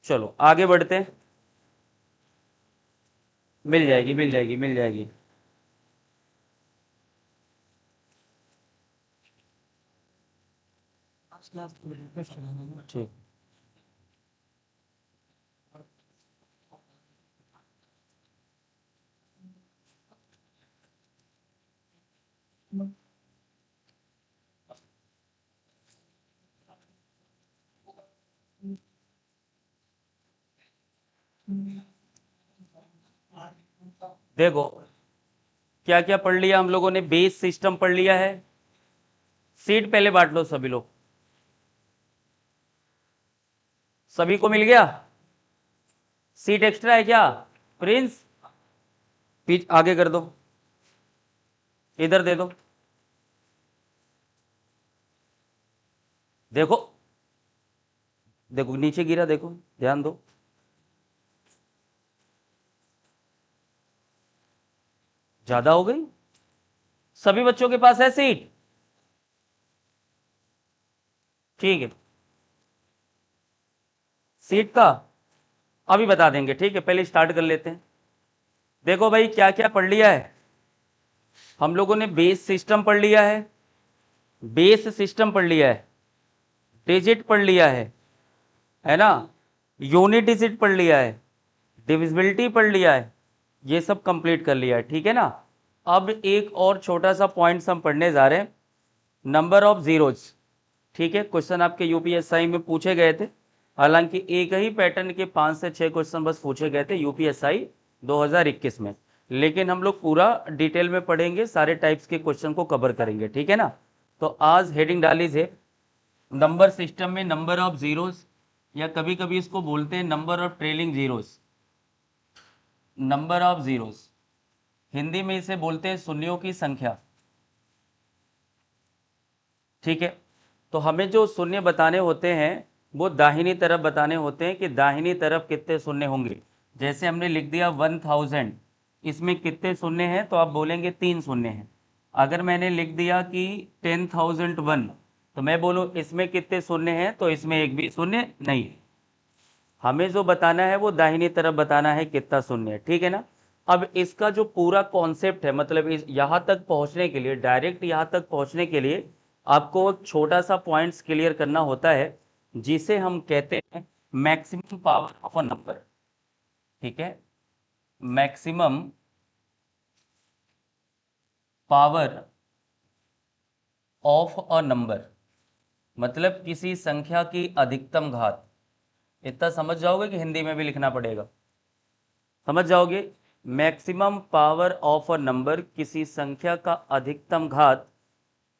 चलो आगे बढ़ते हैं। मिल जाएगी मिल जाएगी मिल जाएगी। ठीक। देखो क्या क्या पढ़ लिया हम लोगों ने, बेस सिस्टम पढ़ लिया है। सीट पहले बांट लो सभी लोग, सभी को मिल गया। सीट एक्स्ट्रा है क्या प्रिंस? आगे कर दो, इधर दे दो। देखो देखो नीचे गिरा, देखो ध्यान दो। ज्यादा हो गई। सभी बच्चों के पास है सीट? ठीक है, सीट का अभी बता देंगे, ठीक है पहले स्टार्ट कर लेते हैं। देखो भाई क्या क्या पढ़ लिया है हम लोगों ने। बेस सिस्टम पढ़ लिया है, बेस सिस्टम पढ़ लिया है, डिजिट पढ़ लिया है ना, यूनिट डिजिट पढ़ लिया है, डिविजिबिलिटी पढ़ लिया है, ये सब कंप्लीट कर लिया है, ठीक है ना। अब एक और छोटा सा पॉइंट हम पढ़ने जा रहे हैं, नंबर ऑफ जीरोज। ठीक है, क्वेश्चन आपके यूपीएसआई में पूछे गए थे, हालांकि एक ही पैटर्न के 5 से 6 क्वेश्चन बस पूछे गए थे यूपीएसआई 2021 में, लेकिन हम लोग पूरा डिटेल में पढ़ेंगे, सारे टाइप्स के क्वेश्चन को कवर करेंगे, ठीक है ना। तो आज हेडिंग डाली है नंबर सिस्टम में नंबर ऑफ जीरोज, या कभी कभी इसको बोलते हैं number of trailing zeros. Number of zeros Hindi में इसे बोलते हैं शून्यों की संख्या, ठीक है। तो हमें जो शून्य बताने होते हैं वो दाहिनी तरफ बताने होते हैं कि दाहिनी तरफ कितने शून्य होंगे। जैसे हमने लिख दिया 1000, इसमें कितने शून्य हैं, तो आप बोलेंगे 3 शून्य हैं। अगर मैंने लिख दिया कि 10,001, तो मैं बोलूँ इसमें कितने शून्य हैं, तो इसमें एक भी शून्य नहीं है। हमें जो बताना है वो दाहिनी तरफ बताना है कितना शून्य है, ठीक है ना। अब इसका जो पूरा कॉन्सेप्ट है, मतलब इस यहां तक पहुंचने के लिए, डायरेक्ट यहां तक पहुंचने के लिए आपको एक छोटा सा पॉइंट्स क्लियर करना होता है, जिसे हम कहते हैं maximum power of a number, ठीक है। Maximum power of a number मतलब किसी संख्या की अधिकतम घात। इतना समझ जाओगे कि हिंदी में भी लिखना पड़ेगा? समझ जाओगे। Maximum power of a number, किसी संख्या का अधिकतम घात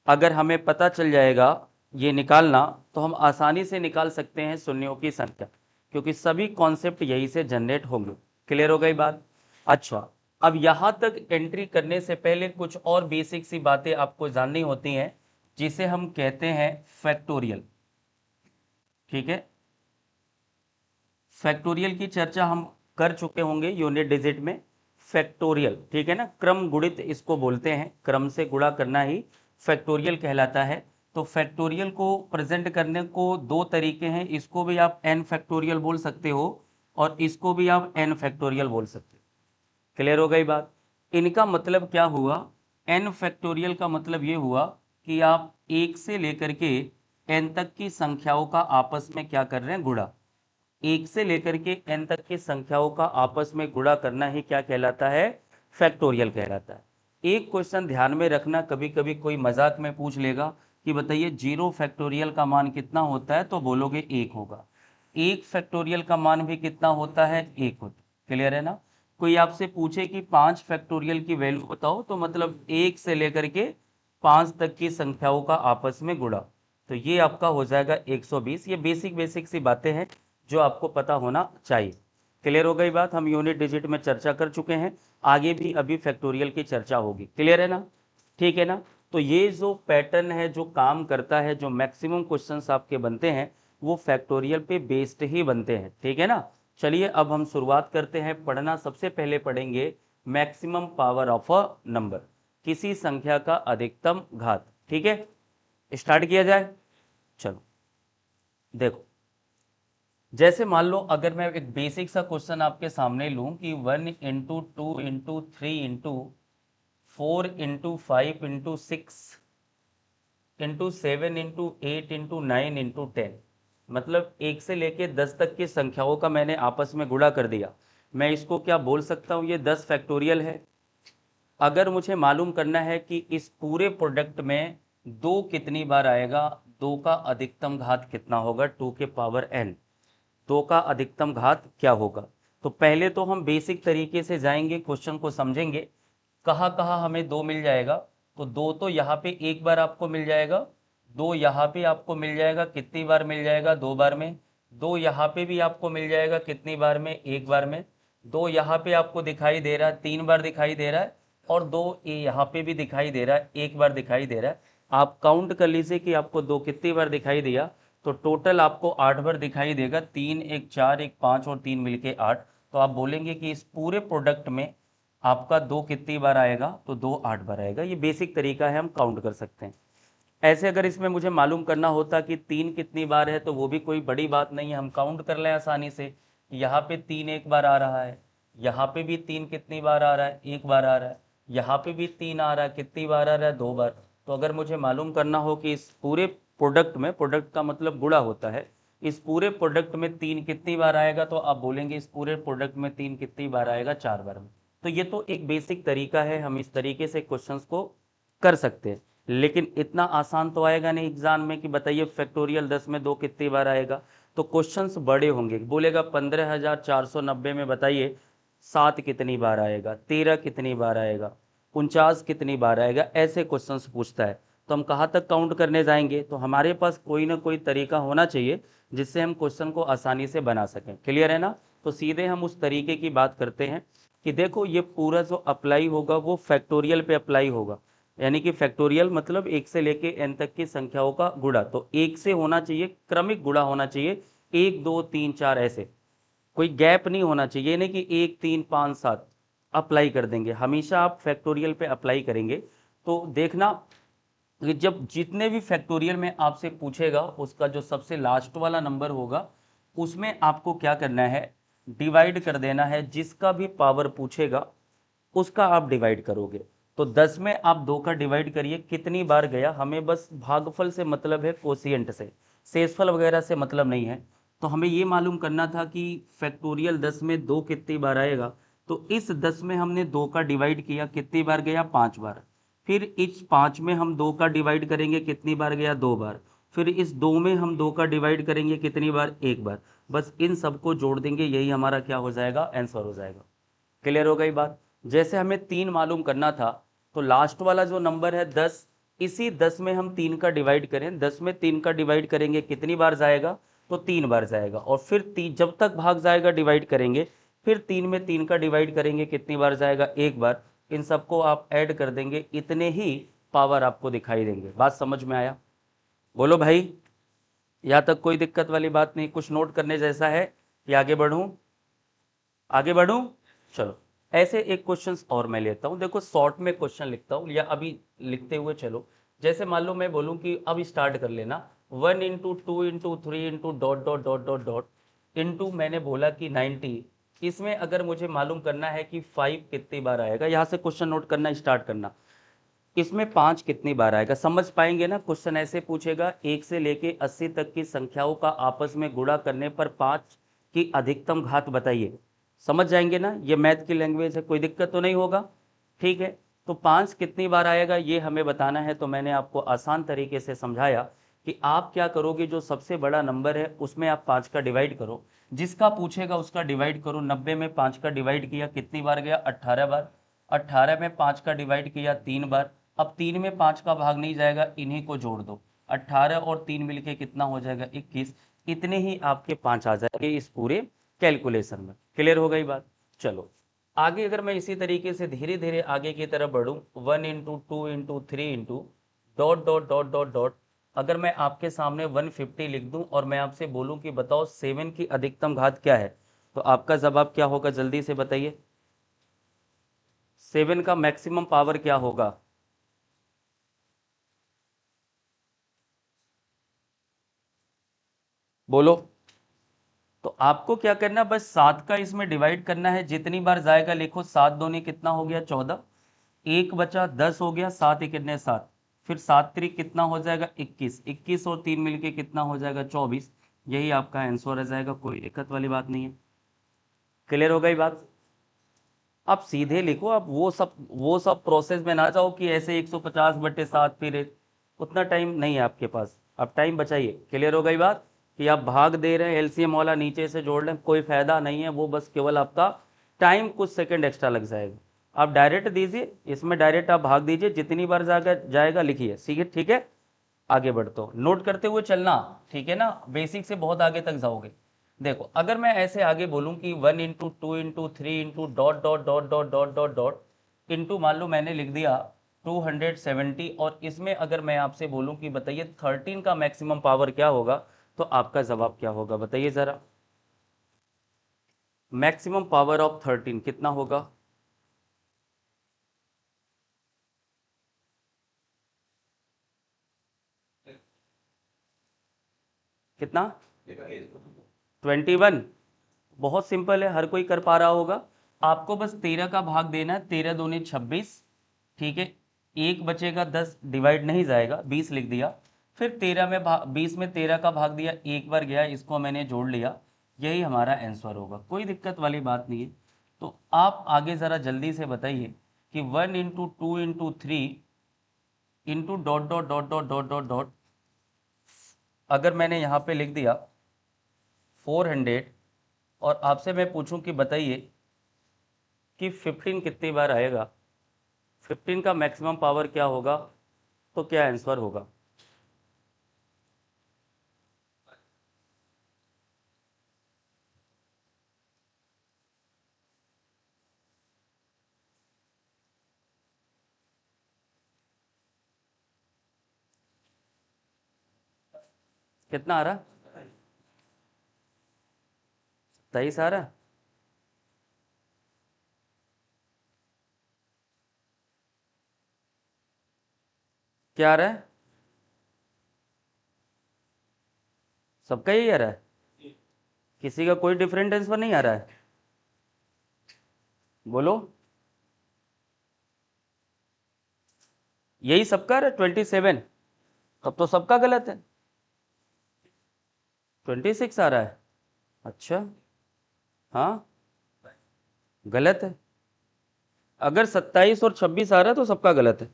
अगर हमें पता चल जाएगा ये निकालना, तो हम आसानी से निकाल सकते हैं शून्यों की संख्या, क्योंकि सभी कॉन्सेप्ट यही से जनरेट होंगे। क्लियर हो गई बात? अच्छा, अब यहां तक एंट्री करने से पहले कुछ और बेसिक सी बातें आपको जाननी होती हैं, जिसे हम कहते हैं फैक्टोरियल, ठीक है। फैक्टोरियल की चर्चा हम कर चुके होंगे यूनिट डिजिट में। फैक्टोरियल, ठीक है ना, क्रम गुणित इसको बोलते हैं, क्रम से गुणा करना ही फैक्टोरियल कहलाता है। तो फैक्टोरियल को प्रेजेंट करने को दो तरीके हैं, इसको भी आप एन फैक्टोरियल बोल सकते हो और इसको भी आप एन फैक्टोरियल बोल सकते हो। क्लियर हो गई बात? इनका मतलब क्या हुआ? एन फैक्टोरियल का मतलब ये हुआ कि आप एक से लेकर के एन तक की संख्याओं का आपस में क्या कर रहे हैं, गुणा। एक से लेकर के एन तक की संख्याओं का आपस में गुणा करना ही क्या कहलाता है, फैक्टोरियल कहलाता है। एक क्वेश्चन ध्यान में रखना, कभी कभी कोई मजाक में पूछ लेगा कि बताइए 0 फैक्टोरियल का मान कितना होता है, तो बोलोगे 1 होगा। 1 फैक्टोरियल का मान भी कितना होता है, 1 होता है। क्लियर है ना। कोई आपसे पूछे कि 5 फैक्टोरियल की वैल्यू बताओ, तो मतलब 1 से लेकर के 5 तक की संख्याओं का आपस में गुणा, तो ये आपका हो जाएगा 120। ये बेसिक बेसिक सी बातें हैं जो आपको पता होना चाहिए। क्लियर हो गई बात? हम यूनिट डिजिट में चर्चा कर चुके हैं, आगे भी अभी फैक्टोरियल की चर्चा होगी। क्लियर है ना, ठीक है ना। तो ये जो पैटर्न है जो काम करता है, जो मैक्सिमम क्वेश्चंस आपके बनते हैं वो फैक्टोरियल पे बेस्ड ही बनते हैं, ठीक है ना। चलिए अब हम शुरुआत करते हैं पढ़ना। सबसे पहले पढ़ेंगे maximum power of a number, किसी संख्या का अधिकतम घात, ठीक है। स्टार्ट किया जाए, चलो देखो। जैसे मान लो अगर मैं एक बेसिक सा क्वेश्चन आपके सामने लूं कि 1 × 2 × 3 × 4 × 5 × 6 × 7 × 8 × 9 × 10, मतलब 1 से लेके 10 तक की संख्याओं का मैंने आपस में गुणा कर दिया। मैं इसको क्या बोल सकता हूँ, ये 10 फैक्टोरियल है। अगर मुझे मालूम करना है कि इस पूरे प्रोडक्ट में 2 कितनी बार आएगा, 2 का अधिकतम घात कितना होगा, 2 के पावर n, 2 का अधिकतम घात क्या होगा। तो पहले तो हम बेसिक तरीके से जाएंगे, क्वेश्चन को समझेंगे। कहाँ कहाँ हमें 2 मिल जाएगा, तो 2 तो यहाँ पे एक बार आपको मिल जाएगा, 2 यहाँ पे आपको मिल जाएगा, कितनी बार मिल जाएगा, 2 बार में। 2 यहाँ पे भी आपको मिल जाएगा, कितनी बार में, एक बार में। 2 यहाँ पे आपको दिखाई दे रहा है, 3 बार दिखाई दे रहा है, और 2 ये यहाँ पे भी दिखाई दे रहा है, एक बार दिखाई दे रहा है। आप काउंट कर लीजिए कि आपको 2 कितनी बार दिखाई दिया, तो टोटल आपको 8 बार दिखाई देगा। 3 एक 4 एक 5 और 3 मिलके 8। तो आप बोलेंगे कि इस पूरे प्रोडक्ट में आपका 2 कितनी बार आएगा, तो 2 8 बार आएगा। ये बेसिक तरीका है, हम काउंट कर सकते हैं। ऐसे अगर इसमें मुझे मालूम करना होता कि 3 कितनी बार है, तो वो भी कोई बड़ी बात नहीं है, हम काउंट कर लें आसानी से। यहाँ पे 3 एक बार आ रहा है, यहाँ पे भी 3 कितनी बार आ रहा है, एक बार आ रहा है, यहाँ पे भी 3 आ रहा है, कितनी बार आ रहा है, 2 बार। तो अगर मुझे मालूम करना हो कि इस पूरे प्रोडक्ट में, प्रोडक्ट का मतलब गुणा होता है, इस पूरे प्रोडक्ट में 3 कितनी बार आएगा, तो आप बोलेंगे इस पूरे प्रोडक्ट में 3 कितनी बार आएगा, 4 बार में। तो ये तो एक बेसिक तरीका है, हम इस तरीके से क्वेश्चंस को कर सकते हैं। लेकिन इतना आसान तो आएगा नहीं एग्जाम में कि बताइए फैक्टोरियल 10 में 2 कितनी बार आएगा। तो क्वेश्चंस बड़े होंगे, बोलेगा 15,490 में बताइए 7 कितनी बार आएगा, 13 कितनी बार आएगा, 49 कितनी बार आएगा, ऐसे क्वेश्चंस पूछता है। तो हम कहाँ तक काउंट करने जाएंगे, तो हमारे पास कोई ना कोई तरीका होना चाहिए जिससे हम क्वेश्चन को आसानी से बना सकें। क्लियर है ना। तो सीधे हम उस तरीके की बात करते हैं कि देखो ये पूरा जो अप्लाई होगा वो फैक्टोरियल पे अप्लाई होगा। यानी कि फैक्टोरियल मतलब 1 से लेके n तक की संख्याओं का गुणा। तो 1 से होना चाहिए, क्रमिक गुणा होना चाहिए, 1 2 3 4 ऐसे, कोई गैप नहीं होना चाहिए, नहीं कि 1 3 5 7 अप्लाई कर देंगे। हमेशा आप फैक्टोरियल पे अप्लाई करेंगे। तो देखना कि जब जितने भी फैक्टोरियल में आपसे पूछेगा, उसका जो सबसे लास्ट वाला नंबर होगा उसमें आपको क्या करना है, डिवाइड कर देना है। जिसका भी पावर पूछेगा उसका आप डिवाइड करोगे। तो 10 में आप 2 का डिवाइड करिए, कितनी बार गया, हमें बस भागफल से मतलब है, कोशिएंट से, शेषफल वगैरह से मतलब नहीं है। तो हमें ये मालूम करना था कि फैक्टोरियल 10 में 2 कितनी बार आएगा। तो इस 10 में हमने 2 का डिवाइड किया, कितनी बार गया, 5 बार। फिर इस 5 में हम 2 का डिवाइड करेंगे, कितनी बार गया, 2 बार। फिर इस 2 में हम 2 का डिवाइड करेंगे, कितनी बार, एक बार। बस इन सबको जोड़ देंगे, यही हमारा क्या हो जाएगा, आंसर हो जाएगा। क्लियर हो गई बात। जैसे हमें 3 मालूम करना था, तो लास्ट वाला जो नंबर है 10, इसी 10 में हम 3 का डिवाइड करें, 10 में 3 का डिवाइड करेंगे, कितनी बार जाएगा, तो 3 बार जाएगा। और फिर जब तक भाग जाएगा डिवाइड करेंगे, फिर 3 में 3 का डिवाइड करेंगे, कितनी बार जाएगा, एक बार। इन सबको आप ऐड कर देंगे, इतने ही पावर आपको दिखाई देंगे। बात समझ में आया, बोलो भाई। यहाँ तक कोई दिक्कत वाली बात नहीं, कुछ नोट करने जैसा है कि आगे बढ़ूं, आगे बढ़ूं। चलो, ऐसे एक क्वेश्चन और मैं लेता हूं, देखो शॉर्ट में क्वेश्चन लिखता हूं या अभी लिखते हुए चलो। जैसे मान लो मैं बोलूं कि अब स्टार्ट कर लेना, 1 × 2 × 3 × ... इंटू मैंने बोला कि 90। इसमें अगर मुझे मालूम करना है कि 5 कितनी बार आएगा, यहां से क्वेश्चन नोट करना स्टार्ट करना। इसमें 5 कितनी बार आएगा, समझ पाएंगे ना। क्वेश्चन ऐसे पूछेगा, 1 से लेके 80 तक की संख्याओं का आपस में गुणा करने पर 5 की अधिकतम घात बताइए। समझ जाएंगे ना, ये मैथ की लैंग्वेज है, कोई दिक्कत तो नहीं होगा। ठीक है, तो 5 कितनी बार आएगा ये हमें बताना है। तो मैंने आपको आसान तरीके से समझाया कि आप क्या करोगे, जो सबसे बड़ा नंबर है उसमें आप 5 का डिवाइड करो, जिसका पूछेगा उसका डिवाइड करो। 90 में 5 का डिवाइड किया, कितनी बार गया, 18 बार। 18 में 5 का डिवाइड किया, 3 बार। अब 3 में 5 का भाग नहीं जाएगा, इन्हीं को जोड़ दो, 18 और 3 मिलके कितना हो जाएगा, 21। इतने ही आपके 5 आ जाएंगे इस पूरे कैलकुलेशन में। क्लियर हो गई बात। चलो आगे, अगर मैं इसी तरीके से धीरे धीरे आगे की तरफ बढ़ूं, 1 × 2 × 3 × ... dot dot dot dot dot. अगर मैं आपके सामने 150 लिख दूं और मैं आपसे बोलूं कि बताओ 7 की अधिकतम घात क्या है, तो आपका जवाब क्या होगा, जल्दी से बताइए। 7 का मैक्सिमम पावर क्या होगा, बोलो। तो आपको क्या करना, बस 7 का इसमें डिवाइड करना है, जितनी बार जाएगा लिखो। 7 दूनी कितना हो गया 14, एक बचा 10 हो गया, 7 कितने 7, फिर 7 3 कितना हो जाएगा 21, 21 और 3 मिलके कितना हो जाएगा 24। यही आपका आंसर आ जाएगा, कोई दिक्कत वाली बात नहीं है। क्लियर हो गई बात? आप सीधे लिखो, आप वो सब प्रोसेस में ना जाओ कि ऐसे 150/7 फिर उतना टाइम नहीं है आपके पास, आप टाइम बचाइए। क्लियर हो गई बात? कि आप भाग दे रहे हैं, एलसीएम वाला नीचे से जोड़ लें, कोई फायदा नहीं है, वो बस केवल आपका टाइम कुछ सेकंड एक्स्ट्रा लग जाएगा। आप डायरेक्ट दीजिए, इसमें डायरेक्ट आप भाग दीजिए, जितनी बार जाएगा लिखिए। ठीक है, आगे बढ़ते हो, नोट करते हुए चलना, ठीक है ना, बेसिक से बहुत आगे तक जाओगे। देखो अगर मैं ऐसे आगे बोलूं कि 1 × 2 × 3 dot dot dot dot dot dot dot into, मान लो मैंने लिख दिया 270, और इसमें अगर मैं आपसे बोलूं कि बताइए 13 का मैक्सिमम पावर क्या होगा, तो आपका जवाब क्या होगा बताइए जरा। मैक्सिमम पावर ऑफ 13 कितना होगा? कितना? 21। बहुत सिंपल है, हर कोई कर पा रहा होगा। आपको बस 13 का भाग देना है, 13 दूनी 26, ठीक है, एक बचेगा 10, डिवाइड नहीं जाएगा, 20 लिख दिया, फिर 13 में 20 में 13 का भाग दिया, एक बार गया, इसको मैंने जोड़ लिया, यही हमारा आंसर होगा, कोई दिक्कत वाली बात नहीं है। तो आप आगे ज़रा जल्दी से बताइए कि 1 × 2 × 3 into dot dot dot dot dot dot dot, अगर मैंने यहाँ पे लिख दिया 400, और आपसे मैं पूछूं कि बताइए कि 15 कितनी बार आएगा, 15 का मैक्सिमम पावर क्या होगा, तो क्या आंसर होगा? कितना आ रहा? 23 आ रहा? क्या आ रहा है? सबका यही आ रहा है? किसी का कोई डिफरेंट आंसर नहीं आ रहा है? बोलो। यही सबका आ रहा है 27? तब तो सबका गलत है, 26 आ रहा है। अच्छा, हाँ, गलत है। अगर 27 और 26 आ रहा है तो सबका गलत है।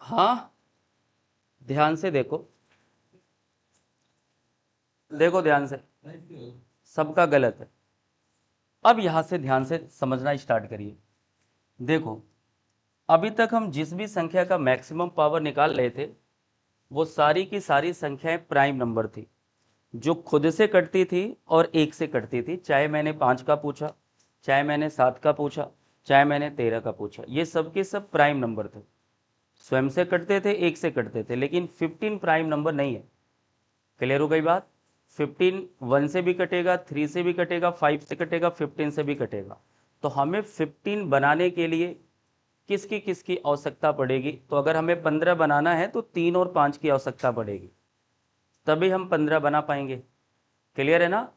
हाँ, ध्यान से देखो, देखो ध्यान से, सबका गलत है। अब यहां से ध्यान से समझना स्टार्ट करिए। देखो, अभी तक हम जिस भी संख्या का मैक्सिमम पावर निकाल रहे थे, वो सारी की सारी संख्याएं प्राइम नंबर थी, जो खुद से कटती थी और एक से कटती थी। चाहे मैंने 5 का पूछा, चाहे मैंने 7 का पूछा, चाहे मैंने 13 का पूछा, ये सब के सब प्राइम नंबर थे, स्वयं से कटते थे, एक से कटते थे, लेकिन 15 प्राइम नंबर नहीं है। क्लियर हो गई बात? 15 1 से भी कटेगा, 3 से भी कटेगा, 5 से कटेगा, 15 से भी कटेगा। तो हमें 15 बनाने के लिए किसकी किसकी आवश्यकता पड़ेगी? तो अगर हमें 15 बनाना है तो 3 और 5 की आवश्यकता पड़ेगी, तभी हम 15 बना पाएंगे। क्लियर है ना?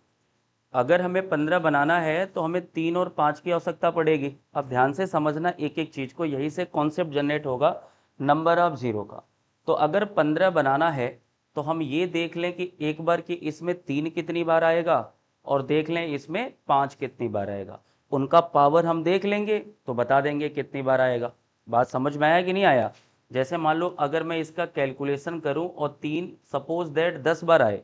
अगर हमें 15 बनाना है तो हमें 3 और 5 की आवश्यकता पड़ेगी। अब ध्यान से समझना एक एक चीज को, यही से कॉन्सेप्ट जनरेट होगा नंबर ऑफ जीरो का। तो अगर 15 बनाना है तो हम ये देख लें कि एक बार कि इसमें 3 कितनी बार आएगा, और देख लें इसमें 5 कितनी बार आएगा, उनका पावर हम देख लेंगे तो बता देंगे कितनी बार आएगा। बात समझ में आया कि नहीं आया? जैसे मान लो अगर मैं इसका कैलकुलेशन करूं और 3 सपोज दैट 10 बार आए,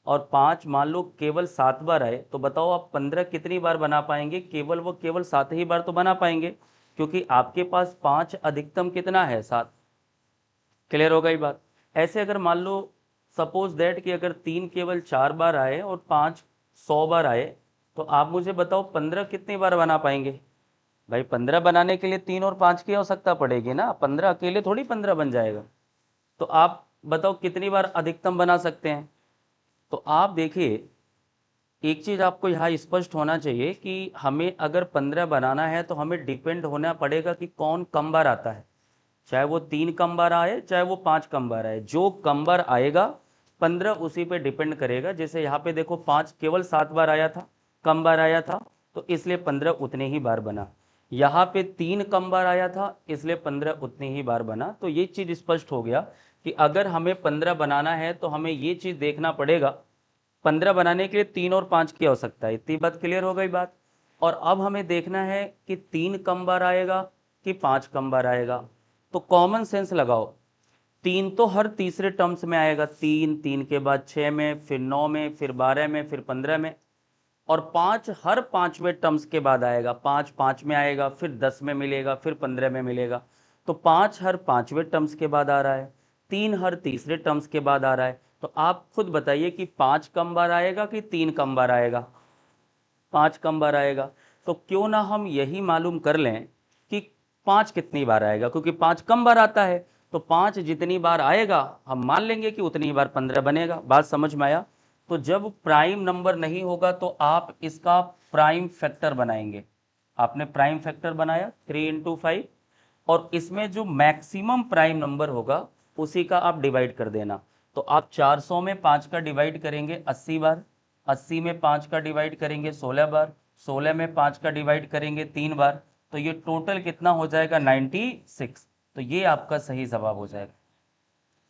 और 5 मान लो केवल 7 बार आए, तो बताओ आप 15 कितनी बार बना पाएंगे? केवल 7 ही बार तो बना पाएंगे, क्योंकि आपके पास 5 अधिकतम कितना है 7। क्लियर हो गई बात? ऐसे अगर मान लो सपोज दैट कि अगर 3 केवल 4 बार आए और 5 100 बार आए, तो आप मुझे बताओ 15 कितनी बार बना पाएंगे? भाई 15 बनाने के लिए 3 और 5 की आवश्यकता पड़ेगी ना, 15 अकेले थोड़ी 15 बन जाएगा। तो आप बताओ कितनी बार अधिकतम बना सकते हैं? तो आप देखिए, एक चीज आपको यहाँ स्पष्ट होना चाहिए कि हमें अगर 15 बनाना है तो हमें डिपेंड होना पड़ेगा कि कौन कम बार आता है। चाहे वो 3 कम बार आए, चाहे वो 5 कम बार आए, जो कम बार आएगा 15 उसी पे डिपेंड करेगा। जैसे यहाँ पे देखो 5 केवल 7 बार आया था, कम बार आया था, तो इसलिए 15 उतने ही बार बना। यहाँ पे 3 कम बार आया था, इसलिए 15 उतनी ही बार बना। तो ये चीज स्पष्ट हो गया कि अगर हमें 15 बनाना है तो हमें ये चीज देखना पड़ेगा, 15 बनाने के लिए 3 और 5 की आवश्यकता है। इतनी बात क्लियर हो गई बात। और अब हमें देखना है कि 3 कम बार आएगा कि 5 कम बार आएगा। तो कॉमन सेंस लगाओ, 3 तो हर तीसरे टर्म्स में आएगा, 3, 3 के बाद 6 में, फिर 9 में, फिर 12 में, फिर 15 में। और 5 हर पांचवें टर्म्स के बाद आएगा, 5 5 में आएगा, फिर 10 में मिलेगा, फिर 15 में मिलेगा। तो 5 हर पांचवें टर्म्स के बाद आ रहा है, 3 हर तीसरे टर्म्स के बाद आ रहा है। तो आप खुद बताइए कि 5 कम बार आएगा कि 3 कम बार आएगा? 5 कम बार आएगा। तो क्यों ना हम यही मालूम कर लें कि 5 कितनी बार आएगा, क्योंकि 5 कम बार आता है। तो 5 जितनी बार आएगा हम मान लेंगे कि उतनी बार 15 बनेगा। बात समझ में आया? तो जब प्राइम नंबर नहीं होगा तो आप इसका प्राइम फैक्टर बनाएंगे। आपने प्राइम फैक्टर बनाया 3 इंटू 5, और इसमें जो मैक्सिमम प्राइम नंबर होगा उसी का आप डिवाइड कर देना। तो आप 400 में 5 का डिवाइड करेंगे 80 बार, 80 में 5 का डिवाइड करेंगे 16 बार, 16 में 5 का डिवाइड करेंगे 3 बार। तो ये टोटल कितना हो जाएगा? 96। तो ये आपका सही जवाब हो जाएगा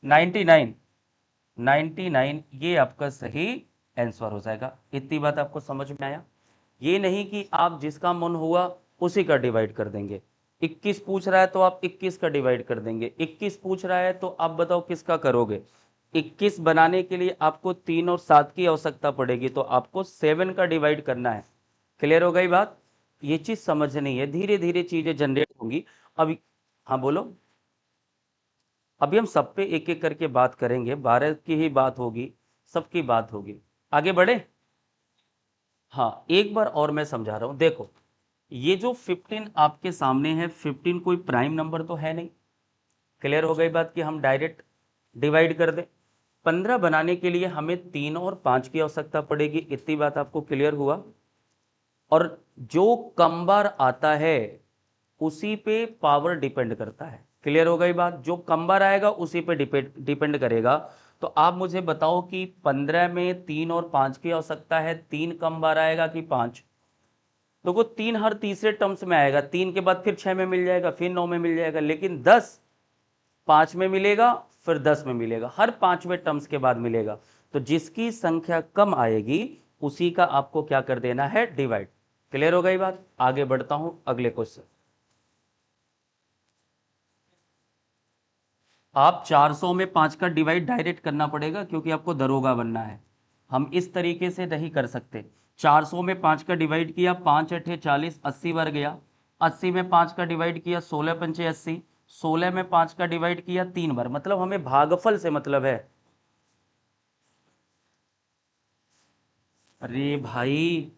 99। 99 ये आपका सही आंसर हो जाएगा। इतनी बात आपको समझ में आया? ये नहीं कि आप जिसका मन हुआ उसी का डिवाइड कर देंगे। 21 पूछ रहा है तो आप 21 का डिवाइड कर देंगे, 21 पूछ रहा है तो आप बताओ किसका करोगे? 21 बनाने के लिए आपको 3 और 7 की आवश्यकता पड़ेगी, तो आपको 7 का डिवाइड करना है। क्लियर हो गई बात? ये चीज समझनी है, धीरे धीरे चीजें जनरेट होंगी। अभी हाँ बोलो। अभी हम सब पे एक एक करके बात करेंगे, 12 की ही बात होगी, सबकी बात होगी। आगे बढ़े? हाँ, एक बार और मैं समझा रहा हूं, देखो ये जो 15 आपके सामने है, 15 कोई प्राइम नंबर तो है नहीं। क्लियर हो गई बात कि हम डायरेक्ट डिवाइड कर दें? 15 बनाने के लिए हमें 3 और 5 की आवश्यकता पड़ेगी। इतनी बात आपको क्लियर हुआ? और जो कम बार आता है उसी पे पावर डिपेंड करता है। क्लियर हो गई बात? जो कम बार आएगा उसी पे डिपेंड करेगा। तो आप मुझे बताओ कि 15 में 3 और 5 की आवश्यकता है, 3 कम बार आएगा कि 5? देखो 3 हर तीसरे टर्म्स में आएगा, 3 के बाद फिर 6 में मिल जाएगा, फिर 9 में मिल जाएगा, लेकिन 10 5 में मिलेगा, फिर 10 में मिलेगा, हर पांचवें टर्म्स के बाद मिलेगा। तो जिसकी संख्या कम आएगी उसी का आपको क्या कर देना है? डिवाइड। क्लियर हो गई बात? आगे बढ़ता हूं अगले क्वेश्चन। आप 400 में 5 का डिवाइड डायरेक्ट करना पड़ेगा क्योंकि आपको दरोगा बनना है। हम इस तरीके से नहीं कर सकते। 400 में 5 का डिवाइड किया, 5 अठे 40, 80 बार गया। 80 में 5 का डिवाइड किया, 16 पंचे 80, 16 में 5 का डिवाइड किया 3 बार। मतलब हमें भागफल से मतलब है। अरे भाई,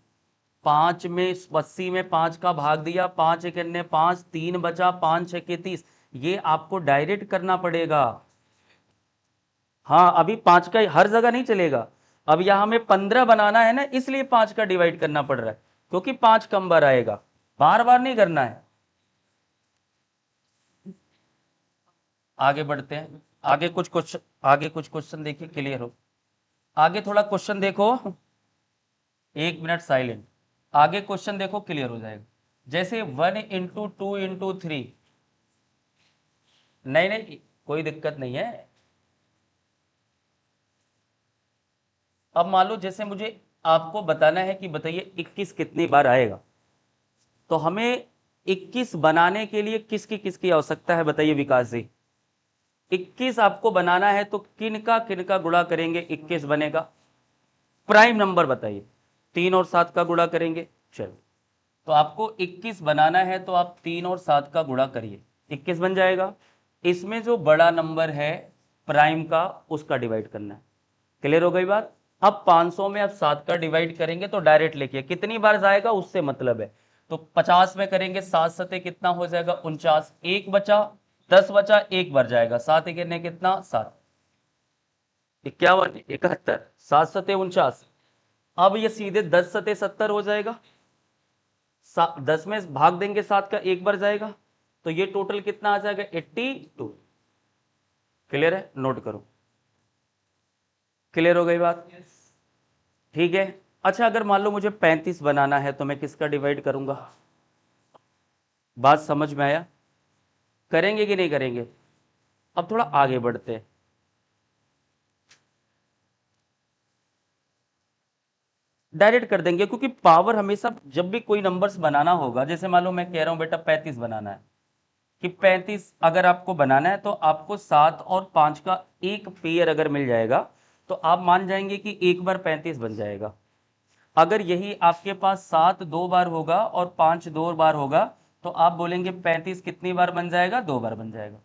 5 में 80 में 5 का भाग दिया, 5 एकन्ने 5, 3 बचा, 5 छके 30। ये आपको डायरेक्ट करना पड़ेगा। हाँ, अभी 5 का हर जगह नहीं चलेगा। अब यहां हमें 15 बनाना है ना, इसलिए 5 का डिवाइड करना पड़ रहा है, क्योंकि 5 कम बार आएगा, बार बार नहीं करना है। आगे बढ़ते हैं। आगे कुछ क्वेश्चन देखिए, क्लियर हो। आगे थोड़ा क्वेश्चन देखो। 1 मिनट साइलेंट। आगे क्वेश्चन देखो, क्लियर हो जाएगा। जैसे 1 इंटू 2 इंटू 3। नहीं नहीं, कोई दिक्कत नहीं है। अब मान लो जैसे मुझे आपको बताना है कि बताइए 21 कितनी बार आएगा। तो हमें 21 बनाने के लिए किसकी आवश्यकता है? बताइए विकास जी। 21 आपको बनाना है तो किन का गुणा करेंगे 21 बनेगा? प्राइम नंबर बताइए। 3 और 7 का गुणा करेंगे। चलो, तो आपको 21 बनाना है तो आप 3 और 7 का गुणा करिए, 21 बन जाएगा। इसमें जो बड़ा नंबर है प्राइम का, उसका डिवाइड करना है। क्लियर हो गई बात? अब 500 में अब 7 का डिवाइड करेंगे तो डायरेक्ट लिखिए, कितनी बार जाएगा उससे मतलब है। तो 50 में करेंगे, 7 सते कितना हो जाएगा? 49। एक बचा, 10 बचा, एक बार जाएगा, 7 एक कितना? 7। 51, 71, 7 सते 49। अब ये सीधे 10 सते 70 हो जाएगा। 10 में भाग देंगे 7 का, एक बार जाएगा, तो ये टोटल कितना आ जाएगा? 82। क्लियर है? नोट करो। क्लियर हो गई बात? ठीक है। अच्छा, अगर मान लो मुझे 35 बनाना है तो मैं किसका डिवाइड करूंगा? बात समझ में आया? करेंगे कि नहीं करेंगे? अब थोड़ा आगे बढ़ते हैं। डायरेक्ट कर देंगे, क्योंकि पावर हमेशा जब भी कोई नंबर्स बनाना होगा, जैसे मान लो मैं कह रहा हूं बेटा 35 बनाना है, कि 35 अगर आपको बनाना है तो आपको 7 और 5 का एक पेयर अगर मिल जाएगा तो आप मान जाएंगे कि एक बार 35 बन जाएगा। अगर यही आपके पास 7 दो बार होगा और 5 दो बार होगा तो आप बोलेंगे 35 कितनी बार बन जाएगा? दो बार बन जाएगा।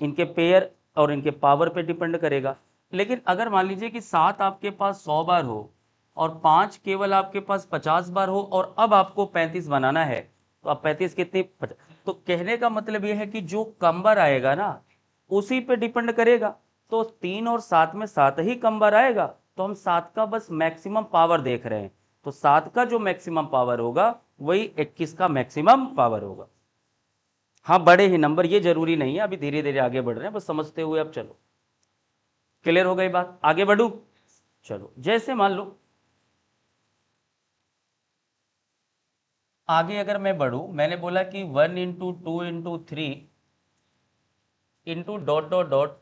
इनके पेयर और इनके पावर पे डिपेंड करेगा। लेकिन अगर मान लीजिए कि 7 आपके पास 100 बार हो और 5 केवल आपके पास 50 बार हो और अब आपको 35 बनाना है, तो आप 35 कितनी तो कहने का मतलब यह है कि जो कम बार आएगा ना उसी पे डिपेंड करेगा। तो 3 और 7 में 7 ही कम बार आएगा, तो हम 7 का बस मैक्सिमम पावर देख रहे हैं। तो 7 का जो मैक्सिमम पावर होगा वही 21 का मैक्सिमम पावर होगा। हाँ, बड़े ही नंबर, ये जरूरी नहीं है, अभी धीरे धीरे आगे बढ़ रहे हैं, बस समझते हुए अब चलो। क्लियर हो गई बात? आगे बढ़ू? चलो, जैसे मान लो आगे अगर मैं बढ़ू, मैंने बोला कि 1 × 2 × 3 इंटू डॉट डॉट डॉट,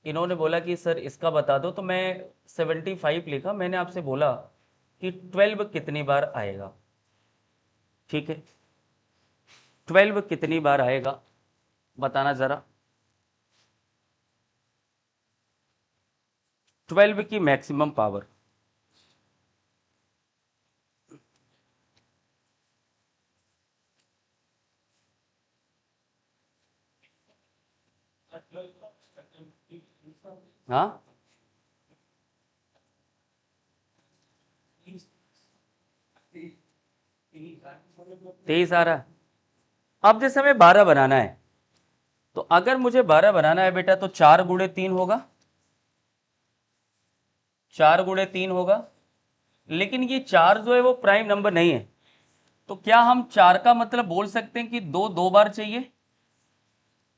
इन्होंने बोला कि सर इसका बता दो, तो मैं 75 लिखा। मैंने आपसे बोला कि 12 कितनी बार आएगा? ठीक है, 12 कितनी बार आएगा बताना जरा। 12 की मैक्सिमम पावर। हाँ, 23 आ रहा है। अब जैसे हमें 12 बनाना है, तो अगर मुझे 12 बनाना है बेटा तो 4 × 3 होगा, 4 × 3 होगा। लेकिन ये 4 जो है वो प्राइम नंबर नहीं है, तो क्या हम 4 का मतलब बोल सकते हैं कि दो दो बार चाहिए?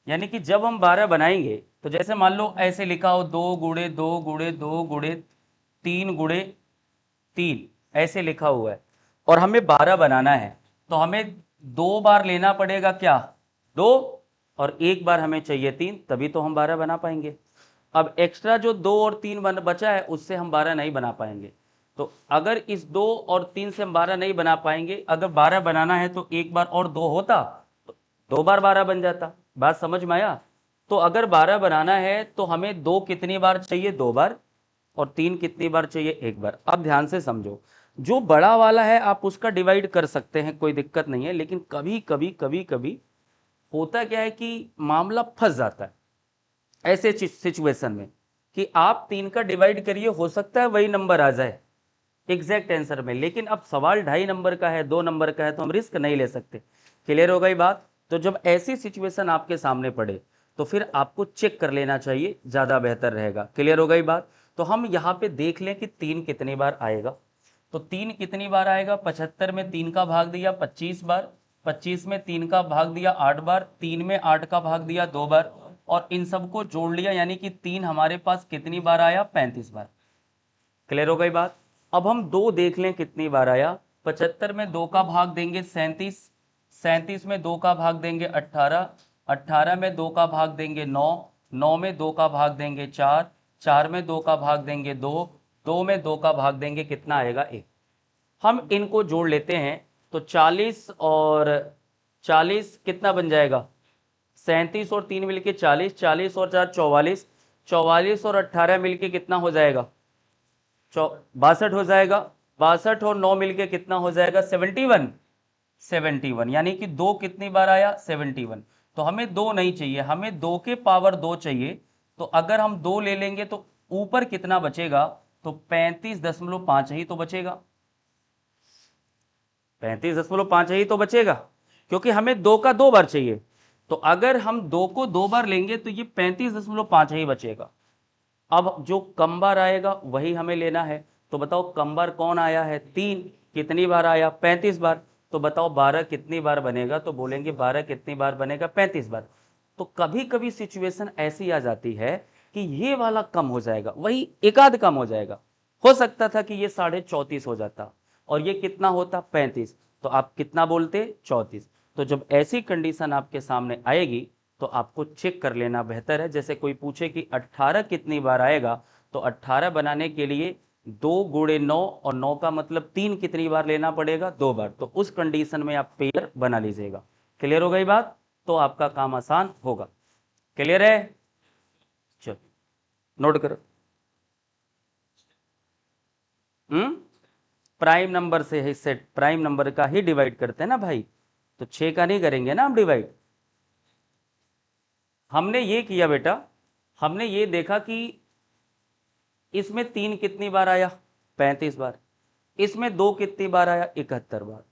यानी कि जब हम 12 बनाएंगे तो जैसे मान लो ऐसे लिखा हो 2 × 2 × 2 × 3 × 3 ऐसे लिखा हुआ है, और हमें 12 बनाना है, तो हमें दो बार लेना पड़ेगा क्या? दो, और एक बार हमें चाहिए 3, तभी तो हम 12 बना पाएंगे। अब एक्स्ट्रा जो 2 और 3 बचा है उससे हम 12 नहीं बना पाएंगे। तो अगर इस 2 और 3 से हम 12 नहीं बना पाएंगे, अगर 12 बनाना है तो एक बार और 2 होता तो 2 बार 12 बन जाता। बात समझ में आया? तो अगर 12 बनाना है तो हमें 2 कितनी बार चाहिए? 2 बार। और 3 कितनी बार चाहिए? एक बार। अब ध्यान से समझो, जो बड़ा वाला है आप उसका डिवाइड कर सकते हैं, कोई दिक्कत नहीं है, लेकिन कभी कभी होता क्या है कि मामला फंस जाता है ऐसे सिचुएशन में कि आप 3 का डिवाइड करिए, हो सकता है वही नंबर आ जाए एग्जैक्ट आंसर में, लेकिन अब सवाल 2.5 नंबर का है, 2 नंबर का है, तो हम रिस्क नहीं ले सकते। क्लियर हो गई बात? तो जब ऐसी सिचुएशन आपके सामने पड़े तो फिर आपको चेक कर लेना चाहिए, ज्यादा बेहतर रहेगा। क्लियर हो गई बात? तो हम यहाँ पे देख लें कि 3 कितनी बार आएगा। तो 3 कितनी बार आएगा? 75 में 3 का भाग दिया 25 बार, 25 में 3 का भाग दिया 8 बार, 3 में 8 का भाग दिया 2 बार, और इन सबको जोड़ लिया, यानी कि 3 हमारे पास कितनी बार आया? 35 बार। क्लियर हो गई बात? अब हम 2 देख लें कितनी बार आया। 75 में 2 का भाग देंगे 37, 37 में 2 का भाग देंगे 18, 18 में 2 का भाग देंगे 9, 9 में 2 का भाग देंगे 4, 4 में 2 का भाग देंगे 2, 2 में 2 का भाग देंगे, कितना आएगा? 1। हम इनको जोड़ लेते हैं तो 40 और 40 कितना बन जाएगा? 37 और 3 मिलके 40, 40 और 4 44, 44 और 18 मिलके कितना हो जाएगा? 62 हो जाएगा। 62 और 9 मिलके कितना हो जाएगा? 71। 71 यानी कि 2 कितनी बार आया? 71। तो हमें 2 नहीं चाहिए, हमें 2 के पावर 2 चाहिए। तो अगर हम 2 ले लेंगे तो ऊपर कितना बचेगा? तो 35.5 ही तो बचेगा। 35.5 ही तो बचेगा, क्योंकि हमें 2 का 2 बार चाहिए। तो अगर हम 2 को 2 बार लेंगे तो ये 35.5 ही बचेगा। अब जो कम बार आएगा वही हमें लेना है। तो बताओ कम बार कौन आया है? 3। कितनी बार आया? 35 बार। तो बताओ 12 कितनी बार बनेगा? तो बोलेंगे 12 कितनी बार बनेगा? 35 बार। तो कभी कभी सिचुएशन ऐसी आ जाती है कि ये वाला कम हो जाएगा, वही एक आध कम हो जाएगा। हो सकता था कि ये 34.5 हो जाता और ये कितना होता 35, तो आप कितना बोलते 34। तो जब ऐसी कंडीशन आपके सामने आएगी तो आपको चेक कर लेना बेहतर है। जैसे कोई पूछे कि 18 कितनी बार आएगा, तो 18 बनाने के लिए 2 गुणे 9 और 9 का मतलब 3 कितनी बार लेना पड़ेगा 2 बार। तो उस कंडीशन में आप पेयर बना लीजिएगा। क्लियर हो गई बात, तो आपका काम आसान होगा। क्लियर है, चलो नोट करो। प्राइम नंबर से ही सेट, प्राइम नंबर का ही डिवाइड करते हैं ना भाई, तो 6 का नहीं करेंगे ना हम डिवाइड। हमने ये किया बेटा, हमने ये देखा कि इसमें 3 कितनी बार आया 35 बार, इसमें 2 कितनी बार आया 71 बार।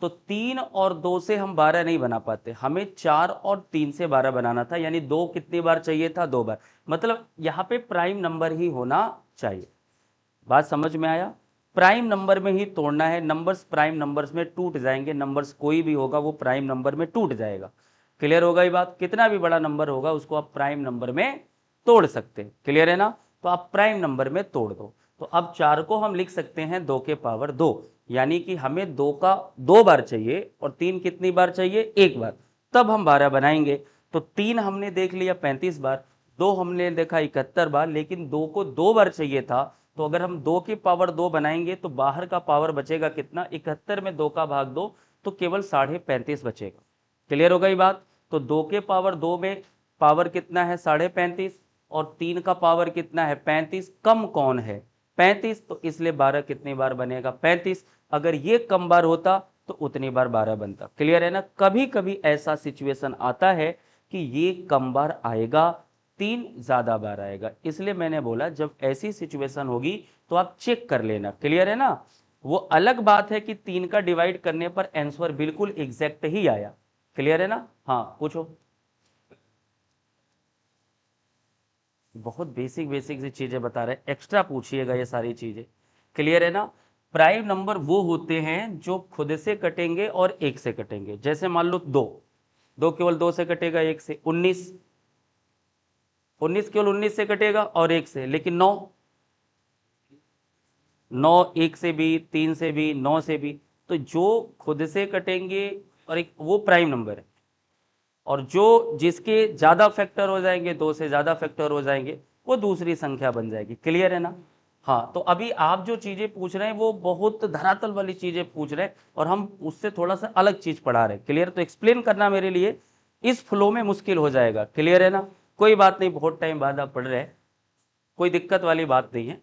तो 3 और 2 से हम 12 नहीं बना पाते, हमें 4 और 3 से 12 बनाना था, यानी 2 कितनी बार चाहिए था 2 बार। मतलब यहां पे प्राइम नंबर ही होना चाहिए। बात समझ में आया, प्राइम नंबर में ही तोड़ना है। नंबर्स प्राइम नंबर्स में टूट जाएंगे, नंबर्स कोई भी होगा वो प्राइम नंबर में टूट जाएगा। क्लियर होगा ये बात, कितना भी बड़ा नंबर होगा उसको आप प्राइम नंबर में तोड़ सकते हैं। क्लियर है ना, तो आप प्राइम नंबर में तोड़ दो। तो अब 4 को हम लिख सकते हैं 2 के पावर 2, यानी कि हमें 2 का 2 बार चाहिए और 3 कितनी बार चाहिए 1 बार, तब हम 12 बनाएंगे। तो 3 हमने देख लिया 35 बार, 2 हमने देखा 71 बार, लेकिन 2 को 2 बार चाहिए था। तो अगर हम 2 की पावर 2 बनाएंगे तो बाहर का पावर बचेगा कितना, 71 में 2 का भाग 2, तो केवल 35.5 बचेगा। क्लियर हो गई बात, तो 2 के पावर 2 में पावर कितना है 35.5 और 3 का पावर कितना है 35, कम कौन है 35, तो इसलिए 12 कितनी बार बनेगा 35। अगर ये कम बार होता तो उतनी बार 12 बनता। क्लियर है ना, कभी कभी ऐसा सिचुएशन आता है कि ये कम बार आएगा, 3 ज्यादा बार आएगा, इसलिए मैंने बोला जब ऐसी सिचुएशन होगी तो आप चेक कर लेना। क्लियर है ना, वो अलग बात है कि 3 का डिवाइड करने पर आंसर बिल्कुल एग्जैक्ट ही आया। क्लियर है ना, हाँ पूछो। बहुत बेसिक बेसिक सी चीजें बता रहे हैं, एक्स्ट्रा पूछिएगा ये सारी चीजें। क्लियर है ना, प्राइम नंबर वो होते हैं जो खुद से कटेंगे और एक से कटेंगे। जैसे मान लो 2, 2 केवल 2 से कटेगा, एक से 19, 19 केवल 19 से कटेगा और एक से, लेकिन 9, 9 एक से भी, 3 से भी, 9 से भी। तो जो खुद से कटेंगे और एक वो प्राइम नंबर है, और जो जिसके ज्यादा फैक्टर हो जाएंगे, 2 से ज्यादा फैक्टर हो जाएंगे, वो दूसरी संख्या बन जाएगी। क्लियर है ना, हाँ। तो अभी आप जो चीजें पूछ रहे हैं वो बहुत धरातल वाली चीजें पूछ रहे हैं और हम उससे थोड़ा सा अलग चीज पढ़ा रहे हैं। क्लियर, तो एक्सप्लेन करना मेरे लिए इस फ्लो में मुश्किल हो जाएगा। क्लियर है ना, कोई बात नहीं, बहुत टाइम बाद आप पढ़ रहे हैं, कोई दिक्कत वाली बात नहीं है,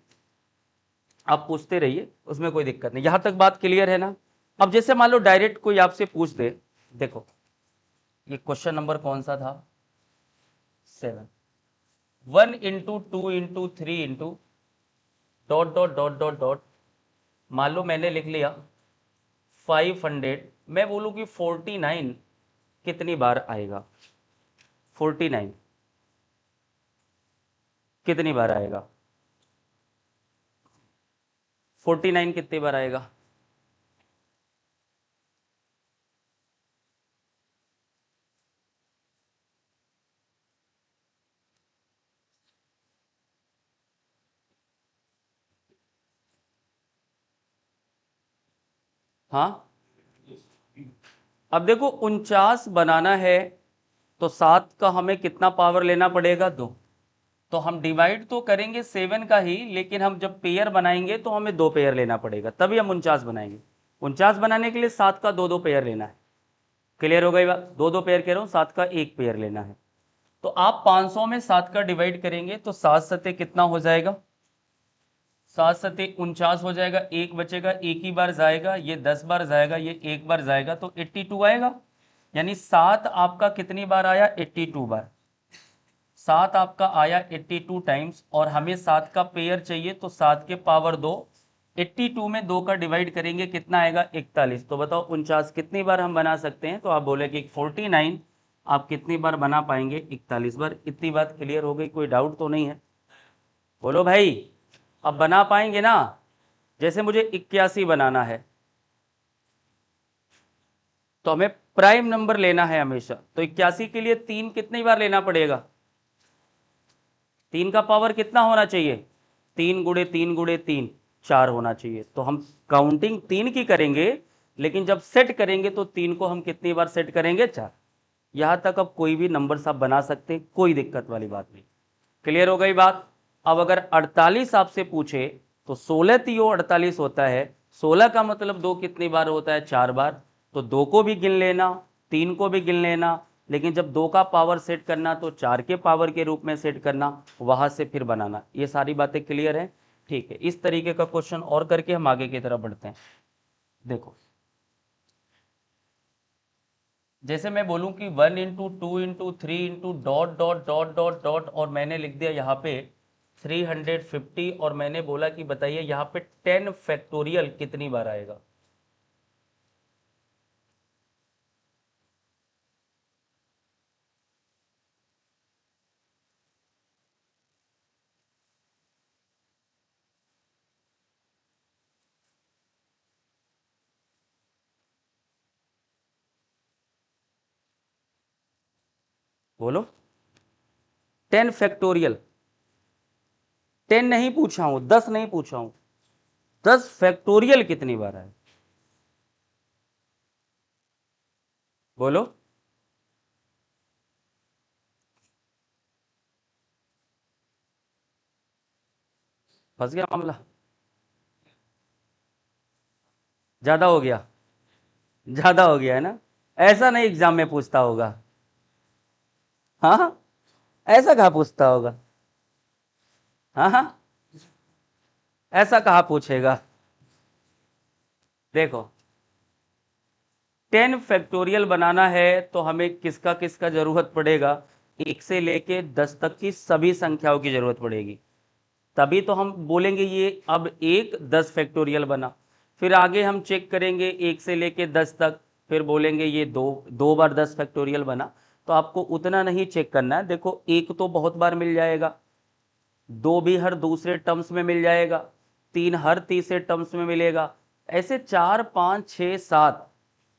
आप पूछते रहिए, उसमें कोई दिक्कत नहीं। यहां तक बात क्लियर है ना। अब जैसे मान लो डायरेक्ट कोई आपसे पूछ दे, देखो ये क्वेश्चन नंबर कौन सा था 7, 1 into 2 into 3 into dot dot dot dot dot, मान लो मैंने लिख लिया 500, मैं बोलूं कि 49 कितनी बार आएगा, 49 कितनी बार आएगा, 49 कितनी बार आएगा। हाँ, अब देखो 49 बनाना है तो 7 का हमें कितना पावर लेना पड़ेगा 2। तो हम डिवाइड तो करेंगे 7 का ही, लेकिन हम जब पेयर बनाएंगे तो हमें 2 पेयर लेना पड़ेगा, तभी हम 49 बनाएंगे। 49 बनाने के लिए 7 का 2 2 पेयर लेना है। क्लियर हो गई बात, 2 2 पेयर कह रहा हूं, 7 का 1 पेयर लेना है। तो आप 500 में 7 का डिवाइड करेंगे तो 7 सत्ते कितना हो जाएगा, 7 सत्ते 49 हो जाएगा, एक बचेगा, एक ही बार जाएगा, ये 10 बार जाएगा, ये एक बार जाएगा, तो 82 आएगा। यानी 7 आपका कितनी बार आया 82 बार, 7 आपका आया 82 टाइम्स, और हमें 7 का पेयर चाहिए तो 7 के पावर 2, 82 में 2 का डिवाइड करेंगे कितना आएगा 41। तो बताओ 49 कितनी बार हम बना सकते हैं, तो आप बोले कि 49 आप कितनी बार बना पाएंगे 41 बार। इतनी बात क्लियर हो गई, कोई डाउट तो नहीं है, बोलो भाई। अब बना पाएंगे ना, जैसे मुझे 81 बनाना है तो हमें प्राइम नंबर लेना है हमेशा, तो 81 के लिए 3 कितनी बार लेना पड़ेगा, 3 का पावर कितना होना चाहिए, 3 गुणे 3 गुणे 3, 4 होना चाहिए। तो हम काउंटिंग 3 की करेंगे, लेकिन जब सेट करेंगे तो 3 को हम कितनी बार सेट करेंगे, 4। यहां तक अब कोई भी नंबर आप बना सकते हैं, कोई दिक्कत वाली बात नहीं। क्लियर हो गई बात। अब अगर 48 आपसे पूछे तो 16 तियो 48 होता है, 16 का मतलब 2 कितनी बार होता है, 4 बार। तो 2 को भी गिन लेना, 3 को भी गिन लेना, लेकिन जब 2 का पावर सेट करना तो 4 के पावर के रूप में सेट करना, वहां से फिर बनाना। ये सारी बातें क्लियर है, ठीक है। इस तरीके का क्वेश्चन और करके हम आगे की तरफ बढ़ते हैं। देखो, जैसे मैं बोलूं कि 1 into 2 into 3 into dot dot dot dot dot, और मैंने लिख दिया यहाँ पे 350, और मैंने बोला कि बताइए यहाँ पे 10 फैक्टोरियल कितनी बार आएगा। बोलो, 10 फैक्टोरियल। 10 नहीं पूछा हूं, 10 नहीं पूछा हूं, 10 फैक्टोरियल कितनी बार आए, बोलो। फंस गया मामला, ज्यादा हो गया, ज्यादा हो गया है ना। ऐसा नहीं एग्जाम में पूछता होगा, हाँ, ऐसा कहाँ पूछता होगा, हाँ हाँ, ऐसा कहाँ पूछेगा। देखो, 10 फैक्टोरियल बनाना है तो हमें किसका किसका जरूरत पड़ेगा, 1 से लेके 10 तक की सभी संख्याओं की जरूरत पड़ेगी, तभी तो हम बोलेंगे ये अब एक 10 फैक्टोरियल बना। फिर आगे हम चेक करेंगे 1 से लेके 10 तक, फिर बोलेंगे ये दो दो बार 10 फैक्टोरियल बना। तो आपको उतना नहीं चेक करना है। देखो, एक तो बहुत बार मिल जाएगा, 2 भी हर दूसरे टर्म्स में मिल जाएगा, 3 हर तीसरे टर्म्स में मिलेगा, ऐसे 4 5 6 7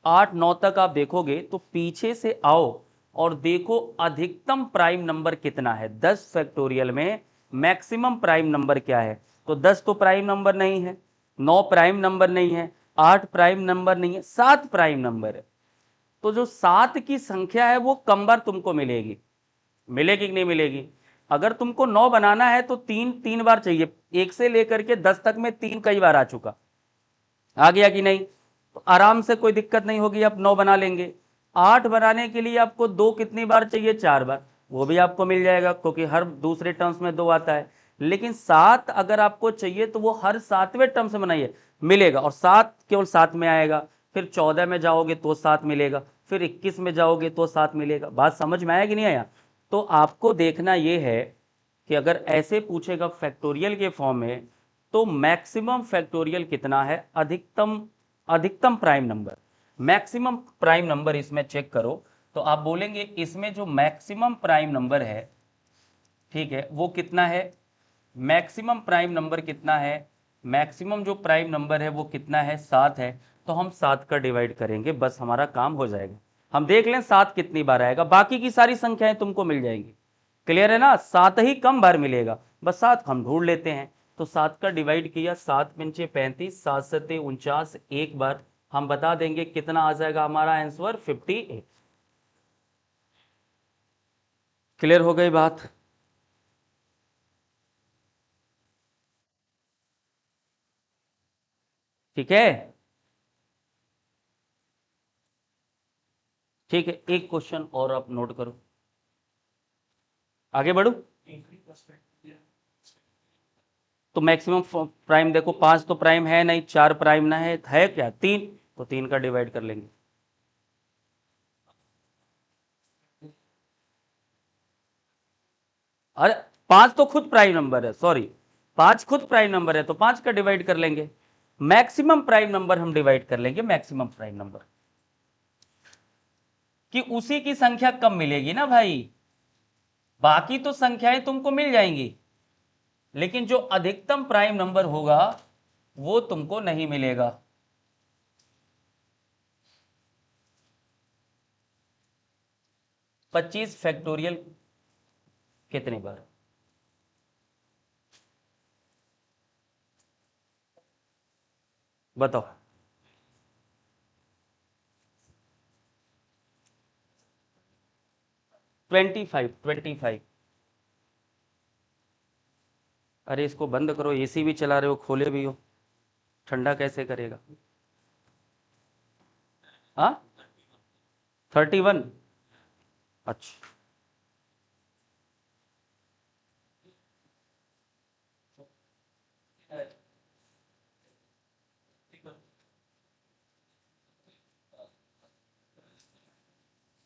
8 9 तक आप देखोगे तो पीछे से आओ और देखो अधिकतम प्राइम नंबर कितना है 10 फैक्टोरियल में, मैक्सिमम प्राइम नंबर क्या है। तो 10 तो प्राइम नंबर नहीं है, 9 प्राइम नंबर नहीं है, 8 प्राइम नंबर नहीं है, 7 प्राइम नंबर है। तो जो 7 की संख्या है वो कम बार तुमको मिलेगी, मिलेगी कि नहीं मिलेगी। अगर तुमको 9 बनाना है तो 3 3 बार चाहिए, 1 से लेकर के 10 तक में 3 कई बार आ चुका, आ गया कि नहीं। तो आराम से कोई दिक्कत नहीं होगी, आप 9 बना लेंगे। 8 बनाने के लिए आपको 2 कितनी बार चाहिए, 4 बार, वो भी आपको मिल जाएगा क्योंकि हर दूसरे टर्म्स में 2 आता है। लेकिन 7 अगर आपको चाहिए तो वो हर 7वें टर्म से बनाइए, मिलेगा, और 7 केवल 7 में आएगा। फिर 14 में जाओगे तो 7 मिलेगा, फिर 21 में जाओगे तो 7 मिलेगा। बात समझ में आया कि नहीं आया। तो आपको देखना यह है कि अगर ऐसे पूछेगा फैक्टोरियल के फॉर्म में तो मैक्सिमम फैक्टोरियल कितना है, अधिकतम, अधिकतम prime number, maximum prime number इसमें चेक करो। तो आप बोलेंगे इसमें जो मैक्सिमम प्राइम नंबर है, ठीक है, वो कितना है, मैक्सिमम प्राइम नंबर कितना है, मैक्सिमम जो प्राइम नंबर है वो कितना है, 7 है। तो हम 7 का डिवाइड करेंगे, बस हमारा काम हो जाएगा। हम देख लें 7 कितनी बार आएगा, बाकी की सारी संख्याएं तुमको मिल जाएंगी। क्लियर है ना, 7 ही कम बार मिलेगा, बस 7 हम ढूंढ लेते हैं। तो 7 का डिवाइड किया, 7 पंचे 35, 7 सत्ते 49, एक बार हम बता देंगे कितना आ जाएगा हमारा आंसर, 58। क्लियर हो गई बात। ठीक है, ठीक है, एक क्वेश्चन और आप नोट करो, आगे बढ़ू। तो मैक्सिमम प्राइम देखो, 5 तो प्राइम है नहीं, 4 प्राइम ना है क्या, 3, तो 3 का डिवाइड कर लेंगे। अरे 5 तो खुद प्राइम नंबर है, सॉरी, 5 खुद प्राइम नंबर है तो 5 का डिवाइड कर लेंगे। मैक्सिमम प्राइम नंबर हम डिवाइड कर लेंगे, मैक्सिमम प्राइम नंबर, कि उसी की संख्या कम मिलेगी ना भाई। बाकी तो संख्याएं तुमको मिल जाएंगी, लेकिन जो अधिकतम प्राइम नंबर होगा वो तुमको नहीं मिलेगा। 25 फैक्टोरियल कितनी बार, बताओ। 25। अरे इसको बंद करो, एसी भी चला रहे हो, खोले भी हो, ठंडा कैसे करेगा। हाँ 31। अच्छा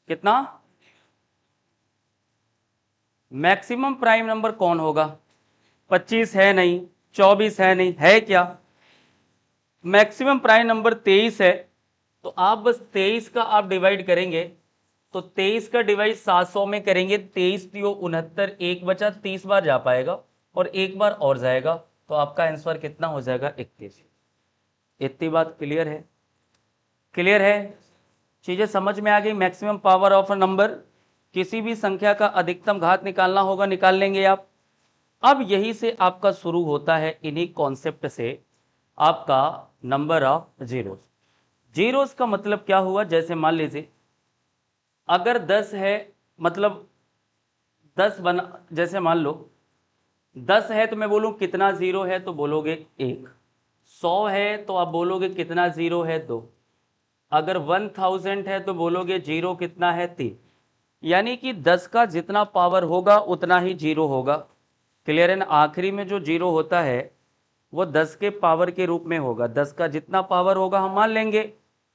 कितना मैक्सिमम प्राइम नंबर कौन होगा। 25 है नहीं, 24 है नहीं, है क्या। मैक्सिमम प्राइम नंबर 23 है। तो आप बस 23 का आप डिवाइड करेंगे, तो 23 का डिवाइड 700 में करेंगे, 23 तियो 69, एक बचा, 30 बार जा पाएगा और एक बार और जाएगा, तो आपका आंसर कितना हो जाएगा 31। इतनी बात क्लियर है। क्लियर है, चीजें समझ में आ गई। Maximum power of a number, किसी भी संख्या का अधिकतम घात निकालना होगा, निकाल लेंगे आप। अब यही से आपका शुरू होता है, इन्हीं कॉन्सेप्ट से आपका नंबर ऑफ जीरोस। जीरोस का मतलब क्या हुआ, जैसे मान लीजिए अगर 10 है, मतलब 10 बना, जैसे मान लो 10 है तो मैं बोलूं कितना जीरो है, तो बोलोगे एक। 100 है तो आप बोलोगे कितना जीरो है, दो। अगर 1000 है तो बोलोगे जीरो कितना है, 3। यानी कि 10 का जितना पावर होगा उतना ही जीरो होगा। क्लियर है ना। आखिरी में जो जीरो होता है वो 10 के पावर के रूप में होगा। 10 का जितना पावर होगा हम मान लेंगे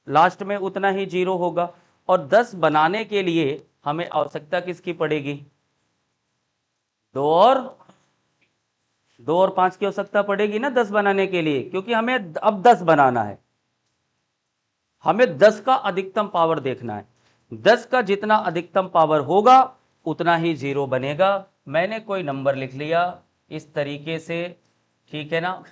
लास्ट में उतना ही जीरो होगा। और 10 बनाने के लिए हमें आवश्यकता किसकी पड़ेगी, दो और 5 की आवश्यकता पड़ेगी ना 10 बनाने के लिए, क्योंकि हमें अब 10 बनाना है। हमें 10 का अधिकतम पावर देखना है। 10 का जितना अधिकतम पावर होगा उतना ही जीरो बनेगा। मैंने कोई नंबर लिख लिया इस तरीके से, ठीक है ना।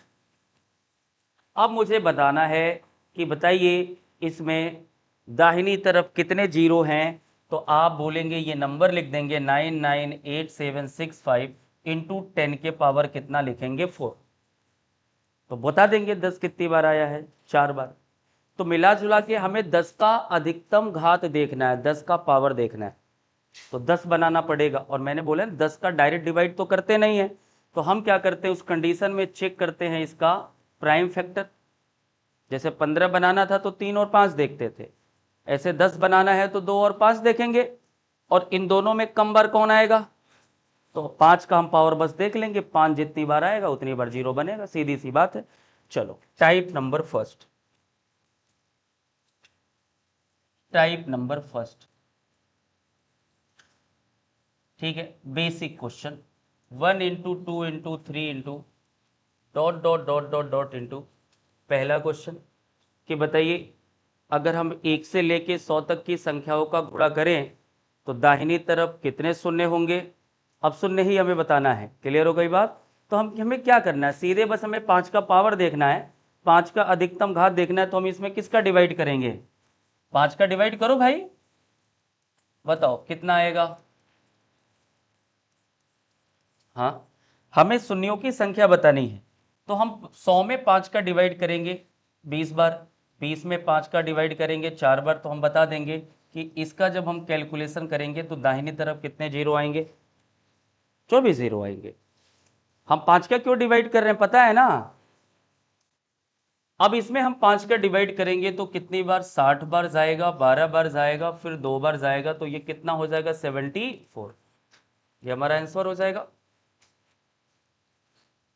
अब मुझे बताना है कि बताइए इसमें दाहिनी तरफ कितने जीरो हैं। तो आप बोलेंगे, ये नंबर लिख देंगे 998765 इंटू 10 के पावर कितना लिखेंगे 4। तो बता देंगे 10 कितनी बार आया है, 4 बार। तो मिला जुला के हमें 10 का अधिकतम घात देखना है, 10 का पावर देखना है, तो 10 बनाना पड़ेगा। और मैंने बोला 10 का डायरेक्ट डिवाइड तो करते नहीं है, तो हम क्या करते हैं उस कंडीशन में चेक करते हैं इसका प्राइम फैक्टर। जैसे 15 बनाना था तो 3 और 5 देखते थे, ऐसे 10 बनाना है तो 2 और 5 देखेंगे। और इन दोनों में कम बार कौन आएगा, तो 5 का हम पावर बस देख लेंगे, 5 जितनी बार आएगा उतनी बार जीरो बनेगा, सीधी सी बात है। चलो type number first, type number first, ठीक है। Basic question, 1 into 2 into 3 into dot dot dot dot dot into. पहला क्वेश्चन कि बताइए अगर हम 1 से लेके 100 तक की संख्याओं का गुणा करें तो दाहिनी तरफ कितने शून्य होंगे। अब शून्य ही हमें बताना है। क्लियर हो गई बात। तो हमें क्या करना है, सीधे बस हमें 5 का पावर देखना है, 5 का अधिकतम घात देखना है। तो हम इसमें किसका डिवाइड करेंगे, 5 का डिवाइड करो भाई, बताओ कितना आएगा। हाँ हमें शून्यों की संख्या बतानी है, तो हम 100 में 5 का डिवाइड करेंगे 20 बार, 20 में 5 का डिवाइड करेंगे 4 बार। तो हम बता देंगे कि इसका जब हम कैलकुलेशन करेंगे तो दाहिनी तरफ कितने जीरो आएंगे, 24 जीरो आएंगे। हम 5 का क्यों डिवाइड कर रहे हैं पता है ना। अब इसमें हम 5 का डिवाइड करेंगे तो कितनी बार, 60 बार जाएगा, 12 बार जाएगा, फिर 2 बार जाएगा, तो ये कितना हो जाएगा 74। ये हमारा आंसर हो जाएगा।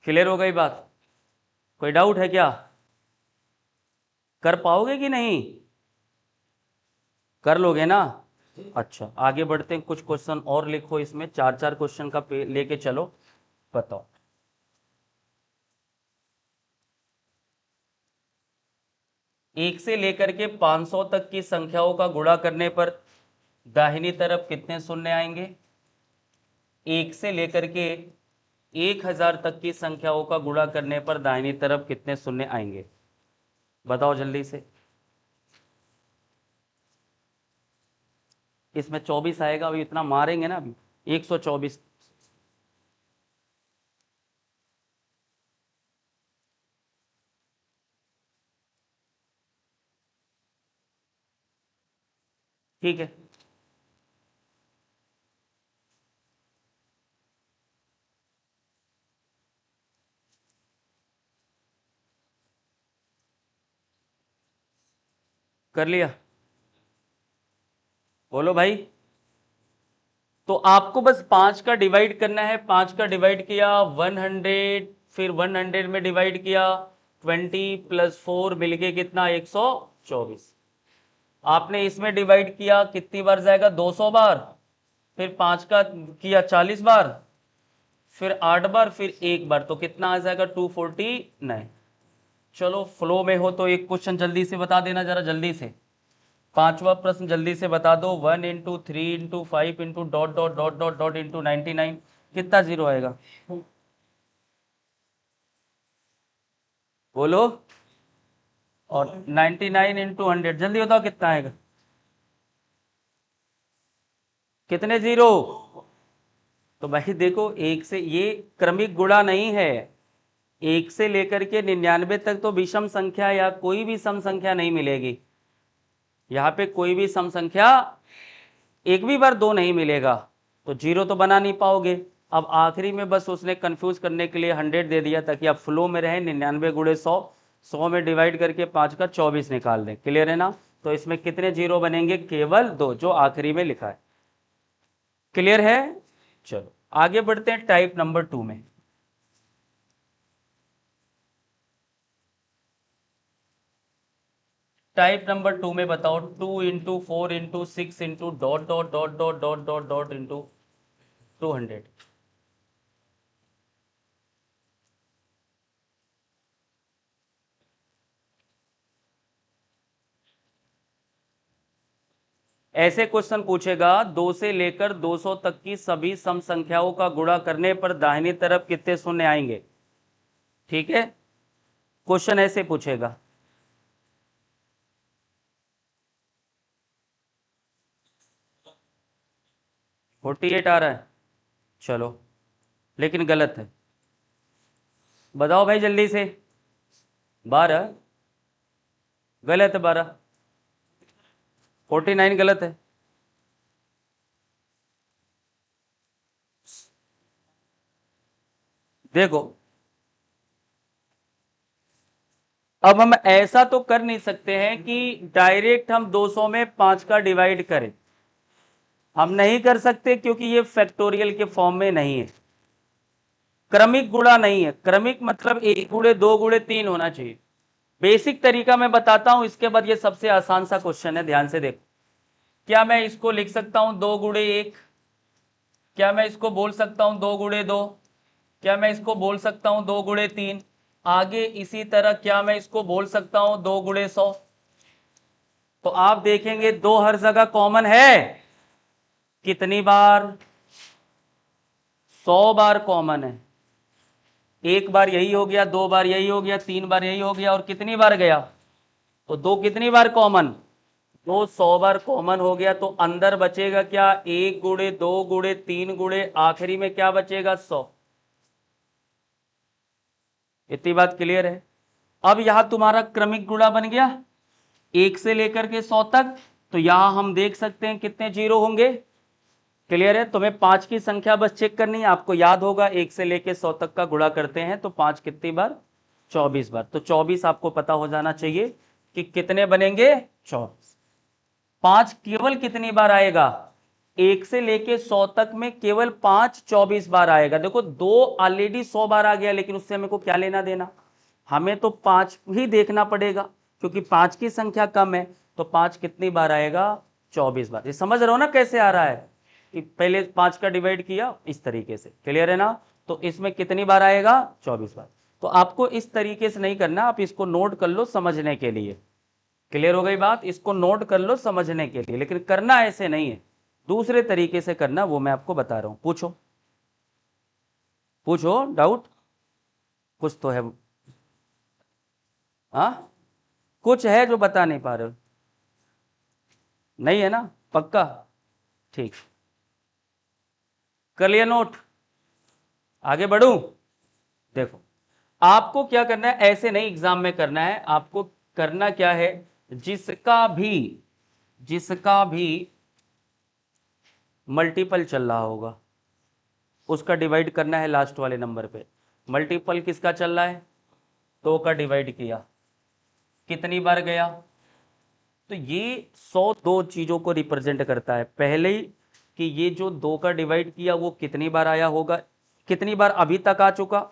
क्लियर हो गई बात, कोई डाउट है क्या, कर पाओगे कि नहीं, कर लोगे ना। अच्छा आगे बढ़ते हैं, कुछ क्वेश्चन और लिखो इसमें, 4 4 क्वेश्चन का लेके चलो। बताओ 1 से लेकर के 500 तक की संख्याओं का गुणा करने पर दाहिनी तरफ कितने शून्य आएंगे। 1 से लेकर के 1000 तक की संख्याओं का गुणा करने पर दाहिनी तरफ कितने शून्य आएंगे, बताओ जल्दी से। इसमें 24 आएगा, अभी इतना मारेंगे ना अभी, 124। ठीक है। कर लिया? बोलो भाई। तो आपको बस 5 का डिवाइड करना है। 5 का डिवाइड किया 100, फिर 100 में डिवाइड किया 20 प्लस 4 मिलके कितना 124। आपने इसमें डिवाइड किया कितनी बार जाएगा 200 बार, फिर 5 का किया 40 बार, फिर 8 बार, फिर 1 बार, तो कितना आ जाएगा 249। चलो फ्लो में हो तो एक क्वेश्चन जल्दी से बता देना जरा, जल्दी से। पांचवा प्रश्न जल्दी से बता दो। 1 × 3 × 5 × ... कितना जीरो आएगा? बोलो। और 99 × 100 जल्दी बताओ कितना आएगा? कितने जीरो? तो भाई देखो, एक से ये क्रमिक गुणा नहीं है। 1 से लेकर के 99 तक तो विषम संख्या या कोई भी सम संख्या नहीं मिलेगी। यहाँ पे कोई भी सम संख्या एक भी बार 2 नहीं मिलेगा, तो जीरो तो बना नहीं पाओगे। अब आखिरी में बस उसने कंफ्यूज करने के लिए 100 दे दिया ताकि आप फ्लो में रहे। 99 × 100, 100 में डिवाइड करके 5 का 24 निकाल दें। क्लियर है ना? तो इसमें कितने जीरो बनेंगे? केवल 2, जो आखिरी में लिखा है। क्लियर है? चलो आगे बढ़ते हैं टाइप नंबर 2 में। टाइप नंबर 2 में बताओ। 2 × 4 × 6 × ... इंटू 200। ऐसे क्वेश्चन पूछेगा 2 से लेकर 200 तक की सभी सम संख्याओं का गुणा करने पर दाहिनी तरफ कितने शून्य आएंगे। ठीक है, क्वेश्चन ऐसे पूछेगा। फोर्टी एट आ रहा है? चलो, लेकिन गलत है। बताओ भाई जल्दी से। 12 गलत है। 49 गलत है। देखो, अब हम ऐसा तो कर नहीं सकते हैं कि डायरेक्ट हम 200 में 5 का डिवाइड करें। हम नहीं कर सकते क्योंकि ये फैक्टोरियल के फॉर्म में नहीं है, क्रमिक गुणा नहीं है। क्रमिक मतलब 1 × 2 × 3 होना चाहिए। बेसिक तरीका मैं बताता हूं, इसके बाद ये सबसे आसान सा क्वेश्चन है, ध्यान से देखो। क्या मैं इसको लिख सकता हूं 2 × 1? क्या मैं इसको बोल सकता हूं 2 × 2? क्या मैं इसको बोल सकता हूं 2 × 3? आगे इसी तरह क्या मैं इसको बोल सकता हूं 2 × 100? तो आप देखेंगे 2 हर जगह कॉमन है। कितनी बार? 100 बार कॉमन है। एक बार यही हो गया, 2 बार यही हो गया, 3 बार यही हो गया, और कितनी बार गया? तो 2 कितनी बार कॉमन? 2 100 बार कॉमन हो गया। तो अंदर बचेगा क्या? 1 × 2 × 3 × आखिरी में क्या बचेगा? 100। इतनी बात क्लियर है? अब यहां तुम्हारा क्रमिक गुणा बन गया 1 से लेकर के 100 तक। तो यहां हम देख सकते हैं कितने जीरो होंगे। क्लियर है? तुम्हें 5 की संख्या बस चेक करनी है। आपको याद होगा 1 से लेकर 100 तक का गुणा करते हैं तो 5 कितनी बार? 24 बार। तो 24 आपको पता हो जाना चाहिए कि कितने बनेंगे? 24। 5 केवल कितनी बार आएगा? 1 से लेके 100 तक में केवल 5 24 बार आएगा। देखो 2 ऑलरेडी 100 बार आ गया, लेकिन उससे हमें को क्या लेना देना? हमें तो 5 ही देखना पड़ेगा क्योंकि 5 की संख्या कम है। तो 5 कितनी बार आएगा? 24 बार। ये समझ रहे हो ना कैसे आ रहा है कि पहले 5 का डिवाइड किया इस तरीके से। क्लियर है ना? तो इसमें कितनी बार आएगा? 24 बार। तो आपको इस तरीके से नहीं करना, आप इसको नोट कर लो समझने के लिए। क्लियर हो गई बात? इसको नोट कर लो समझने के लिए, लेकिन करना ऐसे नहीं है, दूसरे तरीके से करना, वो मैं आपको बता रहा हूं। पूछो पूछो, डाउट कुछ तो है। हाँ, कुछ है जो बता नहीं पा रहे हो? नहीं है ना? पक्का? ठीक, कर लिया नोट? आगे बढ़ूं? देखो, आपको क्या करना है, ऐसे नहीं एग्जाम में करना है। आपको करना क्या है, जिसका भी जिसका भी मल्टीपल चल रहा होगा उसका डिवाइड करना है लास्ट वाले नंबर पे। मल्टीपल किसका चल रहा है? 2 का डिवाइड किया, कितनी बार गया? तो ये 100 दो चीजों को रिप्रेजेंट करता है। पहले ही कि ये जो 2 का डिवाइड किया वो कितनी बार आया होगा, कितनी बार अभी तक आ चुका,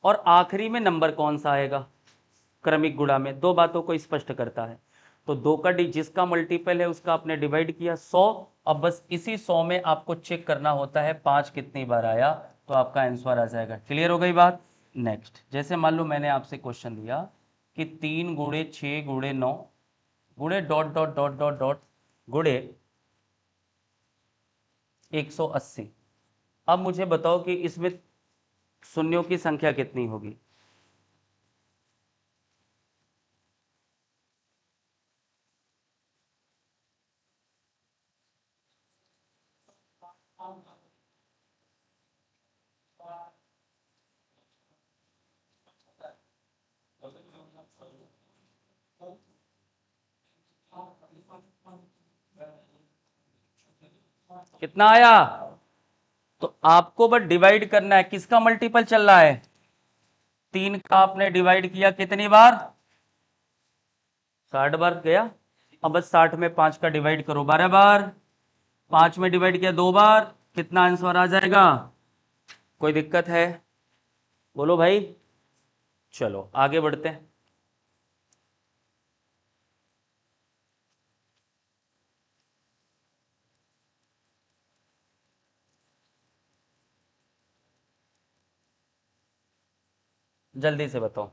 और आखिरी में नंबर कौन सा आएगा क्रमिक गुणा में। दो बातों को स्पष्ट करता है। तो 2 का जिसका मल्टीपल है उसका आपने डिवाइड किया 100। अब बस इसी 100 में आपको चेक करना होता है 5 कितनी बार आया, तो आपका आंसर आ जाएगा। क्लियर हो गई बात? नेक्स्ट, जैसे मान लो मैंने आपसे क्वेश्चन दिया कि 3 गुणे 6 गुणे 9 गुणे dot dot dot dot dot गुणे 180। अब मुझे बताओ कि इसमें शून्यों की संख्या कितनी होगी? कितना आया? तो आपको बस डिवाइड करना है, किसका मल्टीपल चल रहा है? 3 का आपने डिवाइड किया कितनी बार? 60 बार गया। अब बस 60 में 5 का डिवाइड करो 12 बार, 5 में डिवाइड किया 2 बार, कितना आंसर आ जाएगा? कोई दिक्कत है? बोलो भाई। चलो आगे बढ़ते हैं। जल्दी से बताओ।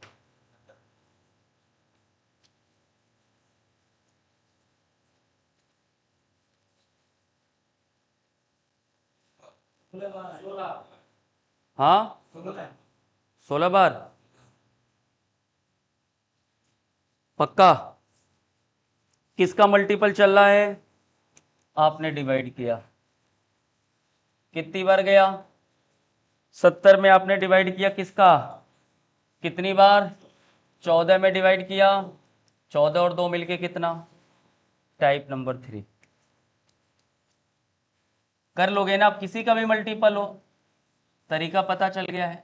हाँ, 16 बार पक्का? किसका मल्टीपल चल रहा है? आपने डिवाइड किया, कितनी बार गया? 70 में आपने डिवाइड किया किसका, कितनी बार? 14 में डिवाइड किया, 14 और 2 मिलके कितना? Type number 3। कर लोगे ना? आप किसी का भी मल्टीपल हो, तरीका पता चल गया है।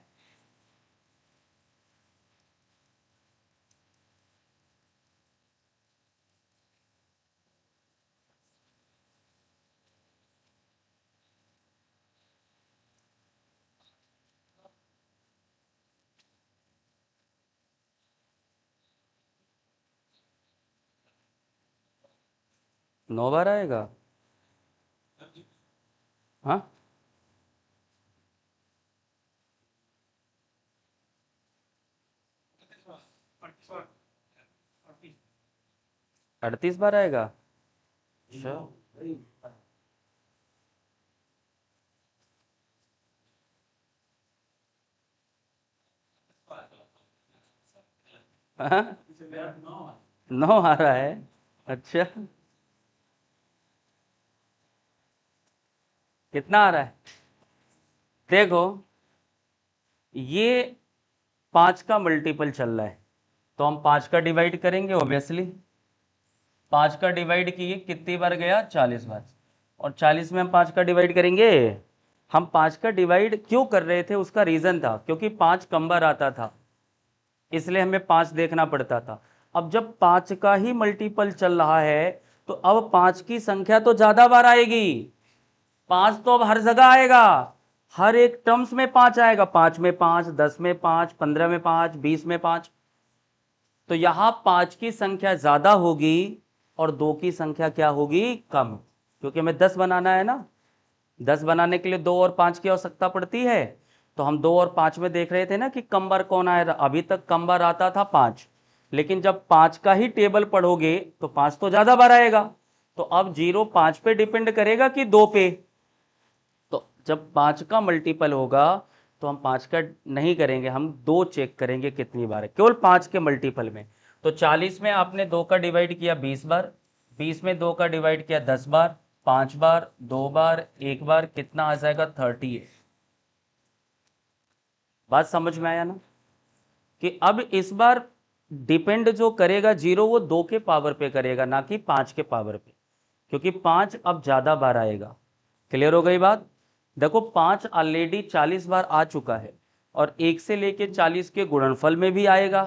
नौ बार आएगा? हाँ, 38 बार आएगा? अच्छा। हाँ? 9 आ रहा है? अच्छा, कितना आ रहा है? देखो, ये 5 का मल्टीपल चल रहा है, तो हम 5 का डिवाइड करेंगे ऑब्वियसली। 5 का डिवाइड किए कितनी बार गया? 40 बार। और 40 में हम 5 का डिवाइड करेंगे। हम 5 का डिवाइड क्यों कर रहे थे उसका रीजन था, क्योंकि 5 कम बार आता था, इसलिए हमें 5 देखना पड़ता था। अब जब 5 का ही मल्टीपल चल रहा है तो अब 5 की संख्या तो ज्यादा बार आएगी। 5 तो अब हर जगह आएगा, हर एक टर्म्स में 5 आएगा। 5 में 5, 10 में 5, 15 में 5, 20 में 5। तो यहां 5 की संख्या ज्यादा होगी और 2 की संख्या क्या होगी? कम। क्योंकि हमें 10 बनाना है ना, 10 बनाने के लिए 2 और 5 की आवश्यकता पड़ती है। तो हम 2 और 5 में देख रहे थे ना कि कम बार कौन आया। अभी तक कम बार आता था 5, लेकिन जब 5 का ही टेबल पढ़ोगे तो 5 तो ज्यादा बार आएगा। तो अब 0 5 पे डिपेंड करेगा कि 2 पे। तो जब 5 का मल्टीपल होगा तो हम 5 का नहीं करेंगे, हम 2 चेक करेंगे कितनी बार है, केवल 5 के मल्टीपल में। तो 40 में आपने 2 का डिवाइड किया 20 बार, 20 में 2 का डिवाइड किया 10 बार, 5 बार, 2 बार, 1 बार, कितना आ जाएगा? 30। बात समझ में आया ना? कि अब इस बार डिपेंड जो करेगा जीरो वो 2 के पावर पे करेगा, ना कि 5 के पावर पे, क्योंकि 5 अब ज़्यादा बार आएगा। क्लियर हो गई बात? देखो 5 ऑलरेडी 40 बार आ चुका है, और 1 से लेके 40 के गुणनफल में भी आएगा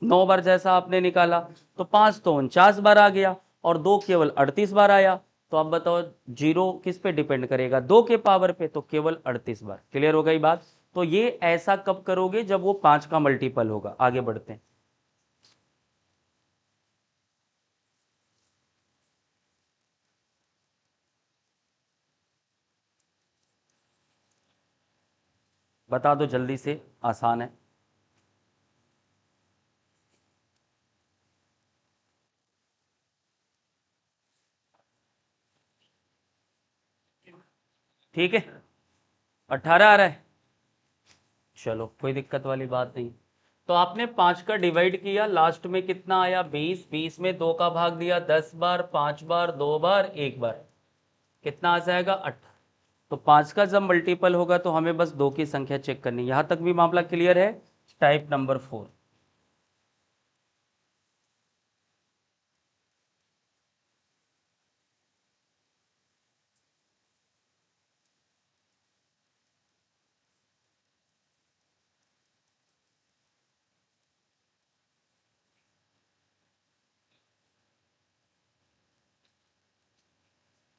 9 बार, जैसा आपने निकाला। तो 5 तो 49 बार आ गया, और 2 केवल 38 बार आया। तो अब बताओ जीरो किस पे डिपेंड करेगा? 2 के पावर पे, तो केवल 38 बार। क्लियर हो गई बात? तो ये ऐसा कब करोगे? जब वो 5 का मल्टीपल होगा। आगे बढ़ते हैं। बता दो जल्दी से, आसान है। ठीक है, 18 आ रहा है। चलो कोई दिक्कत वाली बात नहीं। तो आपने 5 का डिवाइड किया, लास्ट में कितना आया? 20। 20 में 2 का भाग दिया 10 बार, 5 बार, 2 बार, 1 बार, कितना आ जाएगा? 8। तो 5 का जब मल्टीपल होगा तो हमें बस 2 की संख्या चेक करनी है। यहां तक भी मामला क्लियर है? Type number 4।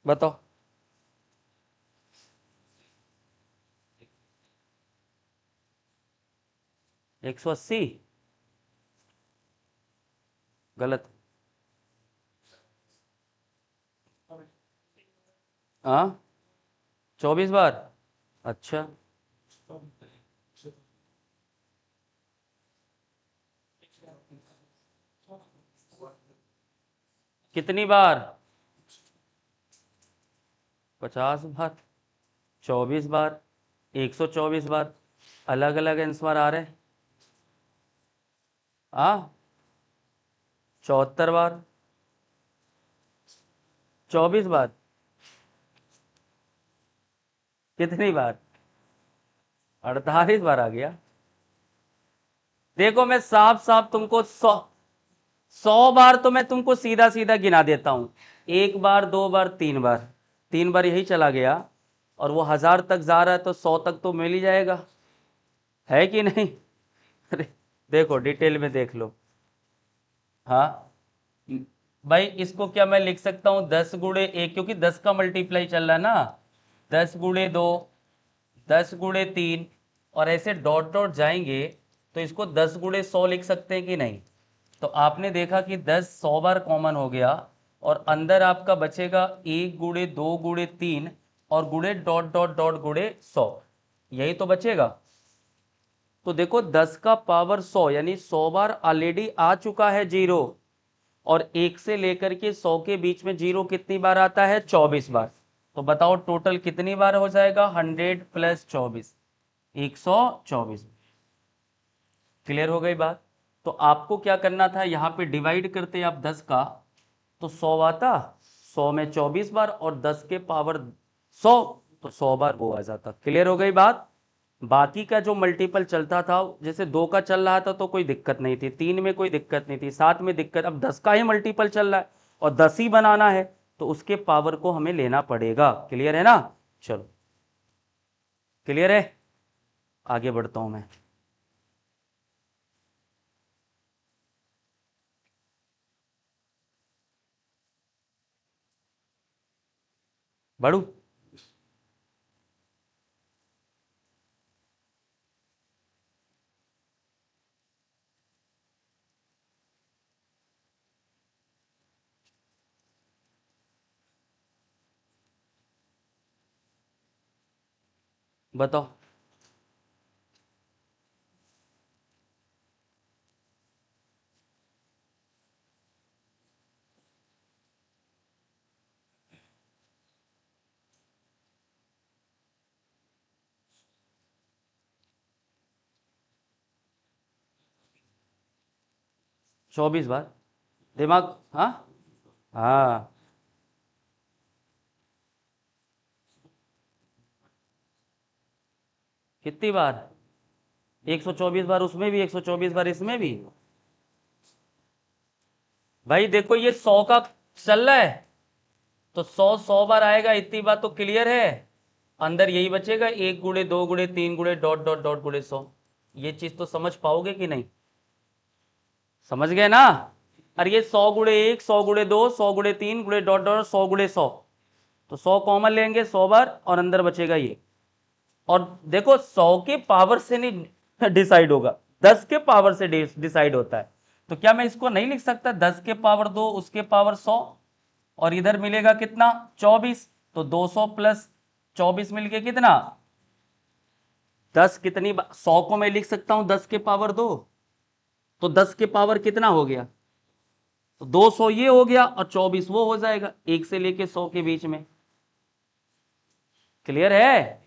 बताओ। 180? गलत। हाँ, 24 बार। अच्छा, कितनी बार? 50 बार, 24 बार, 124 बार। अलग अलग आंसर आ रहे हैं। हाँ, 74 बार, 24 बार। कितनी बार? 48 बार आ गया। देखो मैं साफ साफ तुमको 100 बार तो मैं तुमको सीधा सीधा गिना देता हूं। 1 बार, 2 बार, 3 बार। 3 बार यही चला गया, और वो 1000 तक जा रहा है, तो 100 तक तो मिल ही जाएगा, है कि नहीं? अरे देखो डिटेल में देख लो। हाँ भाई, इसको क्या मैं लिख सकता हूँ? 10 गुणे 1, क्योंकि 10 का मल्टीप्लाई चल रहा है ना। 10 गुणे 2, 10 गुणे 3, और ऐसे डॉट डॉट जाएंगे, तो इसको 10 गुणे 100 लिख सकते हैं कि नहीं? तो आपने देखा कि 10 100 बार कॉमन हो गया, और अंदर आपका बचेगा 1 गुणे 2 गुणे 3, और गुणे डॉट डॉट डॉट गुणे 100, यही तो बचेगा। तो देखो 10 का पावर 100, यानी 100 बार ऑलरेडी आ चुका है जीरो, और 1 से लेकर के 100 के बीच में जीरो कितनी बार आता है? 24 बार। तो बताओ टोटल कितनी बार हो जाएगा? 100 प्लस 24, 124। क्लियर हो गई बात? तो आपको क्या करना था? यहाँ पे डिवाइड करते आप 10 का, तो 100 आता, 100 में 24 बार, और 10 के पावर 100, तो 100 बार वो आ जाता। क्लियर हो गई बात? बाकी का जो मल्टीपल चलता था, जैसे 2 का चल रहा था तो कोई दिक्कत नहीं थी, 3 में कोई दिक्कत नहीं थी, 7 में दिक्कत। अब 10 का ही मल्टीपल चल रहा है, और 10 ही बनाना है, तो उसके पावर को हमें लेना पड़ेगा। क्लियर है ना? चलो, क्लियर है? आगे बढ़ता हूं मैं। बढ़ू? 24 बार। दिमाग, हाँ। हाँ, कितनी बार? 124 बार उसमें भी, 124 बार इसमें भी। भाई देखो ये 100 का चल रहा है, तो 100 बार आएगा, इतनी बात तो क्लियर है। अंदर यही बचेगा, 1 गुणे 2 गुणे 3 गुणे डॉट डॉट डॉट गुणे 100। ये चीज तो समझ पाओगे कि नहीं? समझ गए ना? और ये 100 गुणे 1, 100 गुणे 2, 100 गुणे 3 गुणे डॉट डॉट 100 गुणे 100। तो 100 कॉमन लेंगे 100 बार, और अंदर बचेगा ये। और देखो 100 के पावर से नहीं डिसाइड होगा, 10 के पावर से डिसाइड होता है। तो क्या मैं इसको नहीं लिख सकता 10 के पावर 2 उसके पावर 100? और इधर मिलेगा कितना, 24। तो 200 प्लस 24 मिलके कितना, 10 कितनी 100 को मैं लिख सकता हूं 10 के पावर 2। तो 10 के पावर कितना हो गया, तो 200 ये हो गया और 24 वो हो जाएगा, 1 से लेके 100 के बीच में। क्लियर है?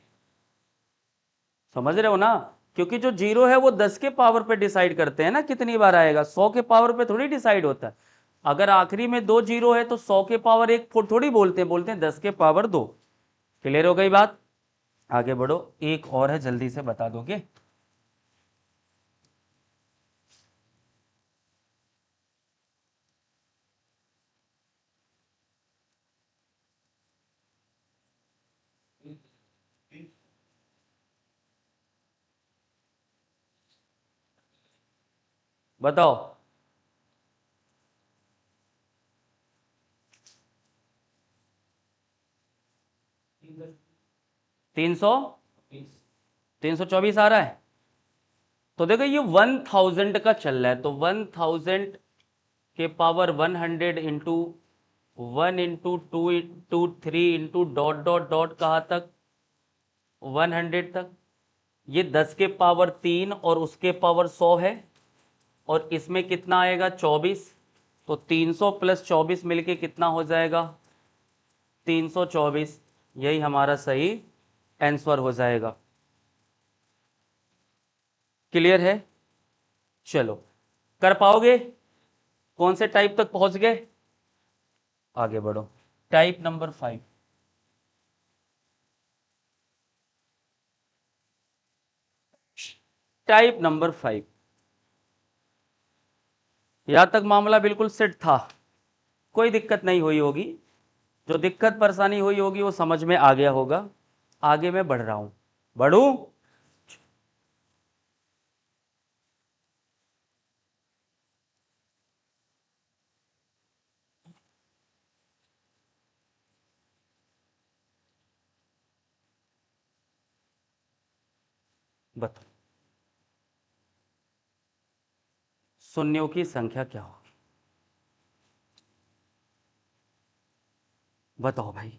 समझ रहे हो ना? क्योंकि जो जीरो है वो 10 के पावर पे डिसाइड करते हैं ना कितनी बार आएगा, 100 के पावर पे थोड़ी डिसाइड होता है। अगर आखिरी में 2 जीरो है तो 100 के पावर 1 थोड़ी बोलते हैं 10 के पावर 2। क्लियर हो गई बात? आगे बढ़ो, एक और है, जल्दी से बता दोगे? बताओ। 300, 324 आ रहा है। तो देखो ये 1000 का चल रहा है, तो 1000 के power 100 into 1 into 2 into 3 into dot dot dot कहाँ तक, 100 तक। ये 10 के पावर 3 और उसके पावर 100 है, और इसमें कितना आएगा 24। तो 300 प्लस 24 मिलके कितना हो जाएगा, 324। यही हमारा सही आंसर हो जाएगा। क्लियर है? चलो, कर पाओगे? कौन से टाइप तक पहुंच गए? आगे बढ़ो, टाइप नंबर 5। टाइप नंबर 5, यहां तक मामला बिल्कुल सेट था, कोई दिक्कत नहीं हुई होगी। जो दिक्कत परेशानी हुई होगी वो समझ में आ गया होगा। आगे मैं बढ़ रहा हूं, बढ़ू? बताओ, शून्यों की संख्या क्या होगी? बताओ भाई।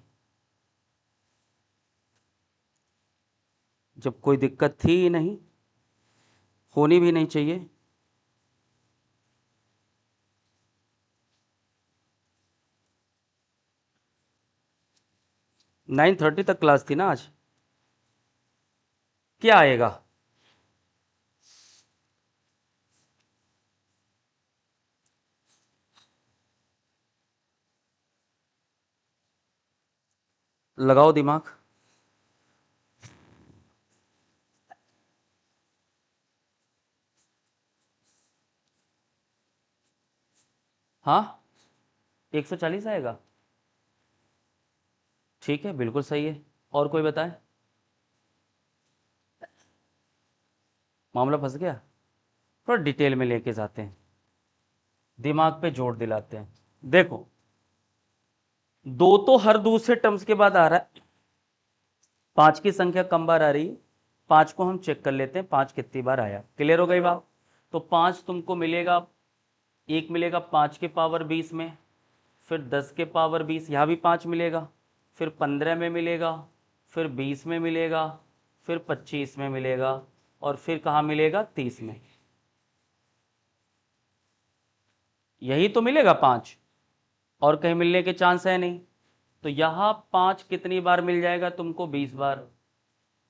जब कोई दिक्कत थी ही नहीं, होनी भी नहीं चाहिए। 9:30 तक क्लास थी ना आज। क्या आएगा? लगाओ दिमाग। हाँ, 140 आएगा। ठीक है, बिल्कुल सही है। और कोई बताए? मामला फंस गया? थोड़ा डिटेल में लेके जाते हैं, दिमाग पे जोर दिलाते हैं। देखो, दो तो हर दूसरे टर्म्स के बाद आ रहा है, 5 की संख्या कम बार आ रही है। 5 को हम चेक कर लेते हैं 5 कितनी बार आया। क्लियर हो गई बात? तो 5 तुमको मिलेगा, एक मिलेगा 5 के पावर 20 में, फिर 10 के पावर 20, यहाँ भी 5 मिलेगा, फिर 15 में मिलेगा, फिर 20 में मिलेगा, फिर 25 में मिलेगा, और फिर कहाँ मिलेगा, 30 में। यही तो मिलेगा 5, और कहीं मिलने के चांस है नहीं। तो यहाँ 5 कितनी बार मिल जाएगा तुमको, 20 बार।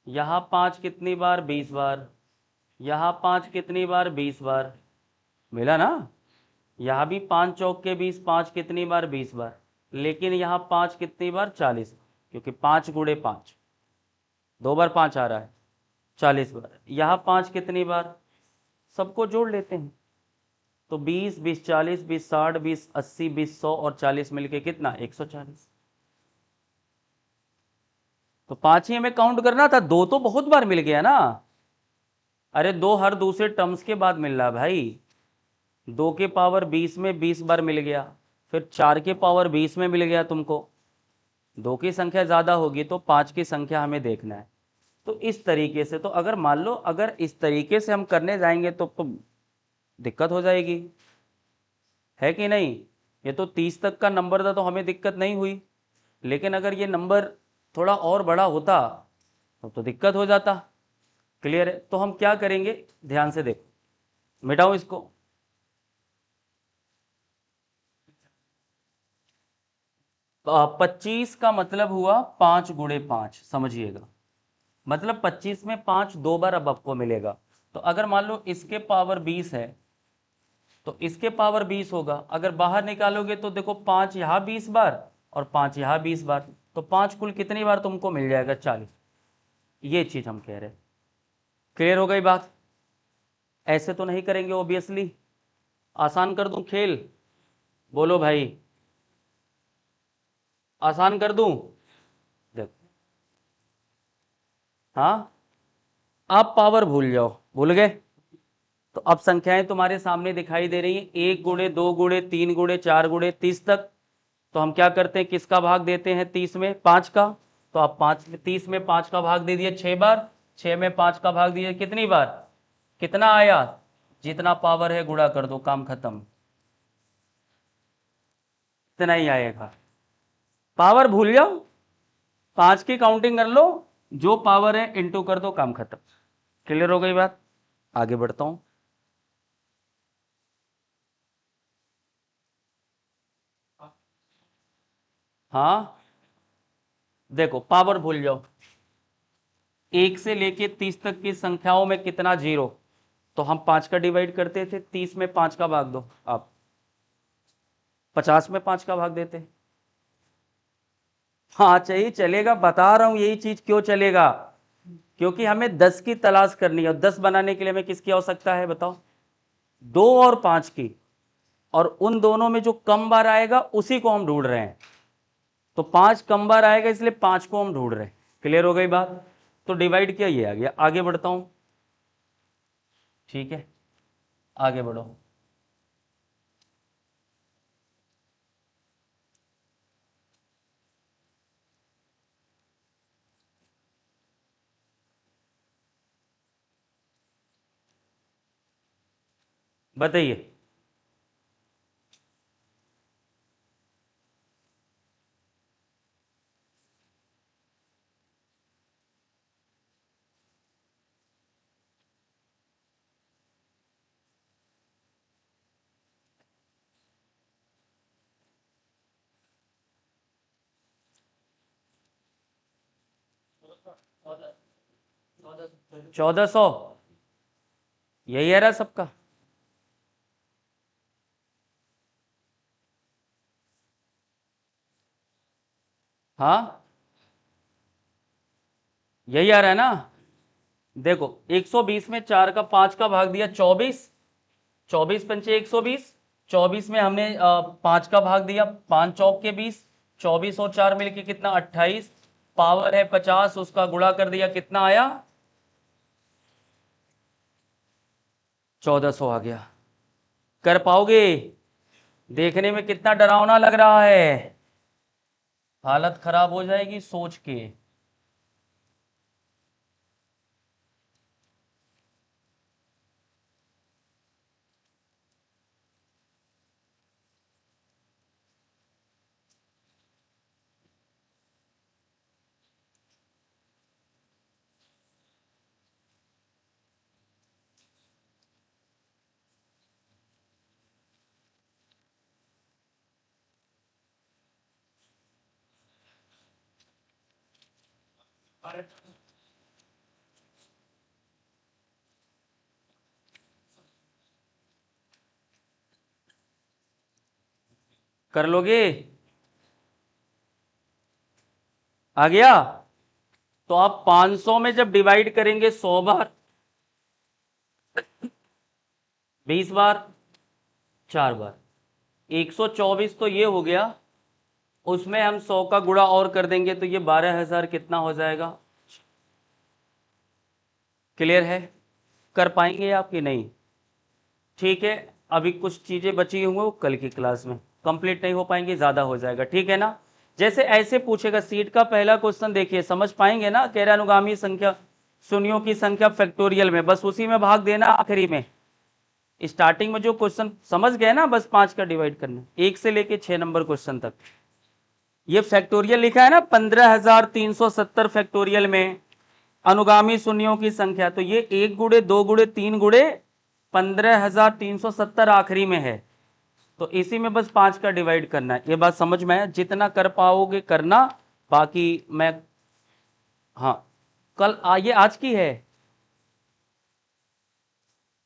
यहाँ 5 कितनी बार, 20 बार। यहाँ 5 कितनी बार, 20 बार। मिला ना? यहाँ भी 5 चौक के 20, 5 कितनी बार, 20 बार। लेकिन यहाँ 5 कितनी बार, 40, क्योंकि 5 गुणे 5, 2 बार 5 आ रहा है, 40 बार। यहाँ 5 कितनी बार, सबको जोड़ लेते हैं। तो 20, 20, 40, 20, 60, 20, 80, 20, 100 और 40 मिलके कितना 140। तो 5 ही हमें काउंट करना था, 2 तो बहुत बार मिल गया ना। अरे 2 हर दूसरे टर्म्स के बाद मिल रहा भाई। 2 के पावर 20 में 20 बार मिल गया, फिर 4 के पावर 20 में मिल गया तुमको। 2 की संख्या ज़्यादा होगी तो 5 की संख्या हमें देखना है। तो इस तरीके से, तो अगर मान लो अगर इस तरीके से हम करने जाएंगे तो दिक्कत हो जाएगी, है कि नहीं। ये तो 30 तक का नंबर था तो हमें दिक्कत नहीं हुई, लेकिन अगर ये नंबर थोड़ा और बड़ा होता तो दिक्कत हो जाता। क्लियर है। तो हम क्या करेंगे, ध्यान से देखो, मिटाओ इसको। 25 का मतलब हुआ 5 × 5, समझिएगा। मतलब 25 में 5 2 बार अब आपको मिलेगा। तो अगर मान लो इसके पावर 20 है तो इसके पावर 20 होगा। अगर बाहर निकालोगे तो देखो 5 यहाँ 20 बार और 5 यहाँ 20 बार, तो 5 कुल कितनी बार तुमको मिल जाएगा 40। ये चीज हम कह रहे हैं। क्लियर हो गई बात। ऐसे तो नहीं करेंगे ओबियसली। आसान कर दूं खेल, बोलो भाई, आसान कर दूं। देखो, हाँ, आप पावर भूल जाओ, भूल गए। तो अब संख्याएं तुम्हारे सामने दिखाई दे रही हैं, 1 × 2 × 3 × 4 × 30 तक। तो हम क्या करते हैं, किसका भाग देते हैं 30 में 5 का। तो आप 5 में 30 में 5 का भाग दे दिए 6 बार, 6 में 5 का भाग दिए कितनी बार, कितना आया, जितना पावर है गुणा कर दो, काम खत्म। इतना ही आएगा। पावर भूल जाओ, 5 की काउंटिंग कर लो, जो पावर है इंटू कर दो, काम खत्म। क्लियर हो गई बात। आगे बढ़ता हूं। हाँ, देखो पावर भूल जाओ, 1 से लेके 30 तक की संख्याओं में कितना जीरो। तो हम 5 का डिवाइड करते थे, 30 में 5 का भाग दो, आप 50 में 5 का भाग देते। हाँ चाहिए, चलेगा, बता रहा हूं यही चीज क्यों चलेगा, क्योंकि हमें 10 की तलाश करनी है और 10 बनाने के लिए हमें किसकी आवश्यकता है बताओ, 2 और 5 की। और उन दोनों में जो कम बार आएगा उसी को हम ढूंढ रहे हैं। तो 5 कम बार आएगा इसलिए 5 को हम ढूंढ रहे हैं। क्लियर हो गई बात। तो डिवाइड किया, ये आ गया। आगे बढ़ता हूं, ठीक है, आगे बढ़ो। बताइए। 1400, यही आ रहा सबका। हाँ, यही आ रहा है ना। देखो 120 में 4 का 5 का भाग दिया 24, 24 पंचे 120, 24 में हमने 5 का भाग दिया, 5 चौक के 20, 24 और 4 मिलके कितना 28, पावर है 50, उसका गुणा कर दिया, कितना आया 1400 आ गया। कर पाओगे, देखने में कितना डरावना लग रहा है, हालत खराब हो जाएगी सोच के। कर लोगे, आ गया। तो आप 500 में जब डिवाइड करेंगे 100 बार, 20 बार, 4 बार। 124 तो ये हो गया, उसमें हम 100 का गुणा और कर देंगे तो ये 12,000 कितना हो जाएगा। क्लियर है? कर पाएंगे आप कि नहीं? ठीक है, अभी कुछ चीजें बची हुई वो कल की क्लास में कंप्लीट नहीं हो पाएंगी, ज्यादा हो जाएगा, ठीक है ना। जैसे ऐसे पूछेगा सीट का पहला क्वेश्चन, देखिए समझ पाएंगे ना, कह रहा अनुगामी संख्या शून्यों की संख्या फैक्टोरियल में, बस उसी में भाग देना आखिरी में। स्टार्टिंग में जो क्वेश्चन समझ गए ना, बस 5 का डिवाइड करना, 1 से लेके 6 नंबर क्वेश्चन तक। ये फैक्टोरियल लिखा है ना 15,370 फैक्टोरियल में अनुगामी शून्यों की संख्या, तो ये 1 गुणे 2 गुणे 3 गुणे 15,370 आखिरी में है, तो इसी में बस 5 का डिवाइड करना है। ये बात समझ में आया? जितना कर पाओगे करना, बाकी मैं, हाँ कल ये आज की है,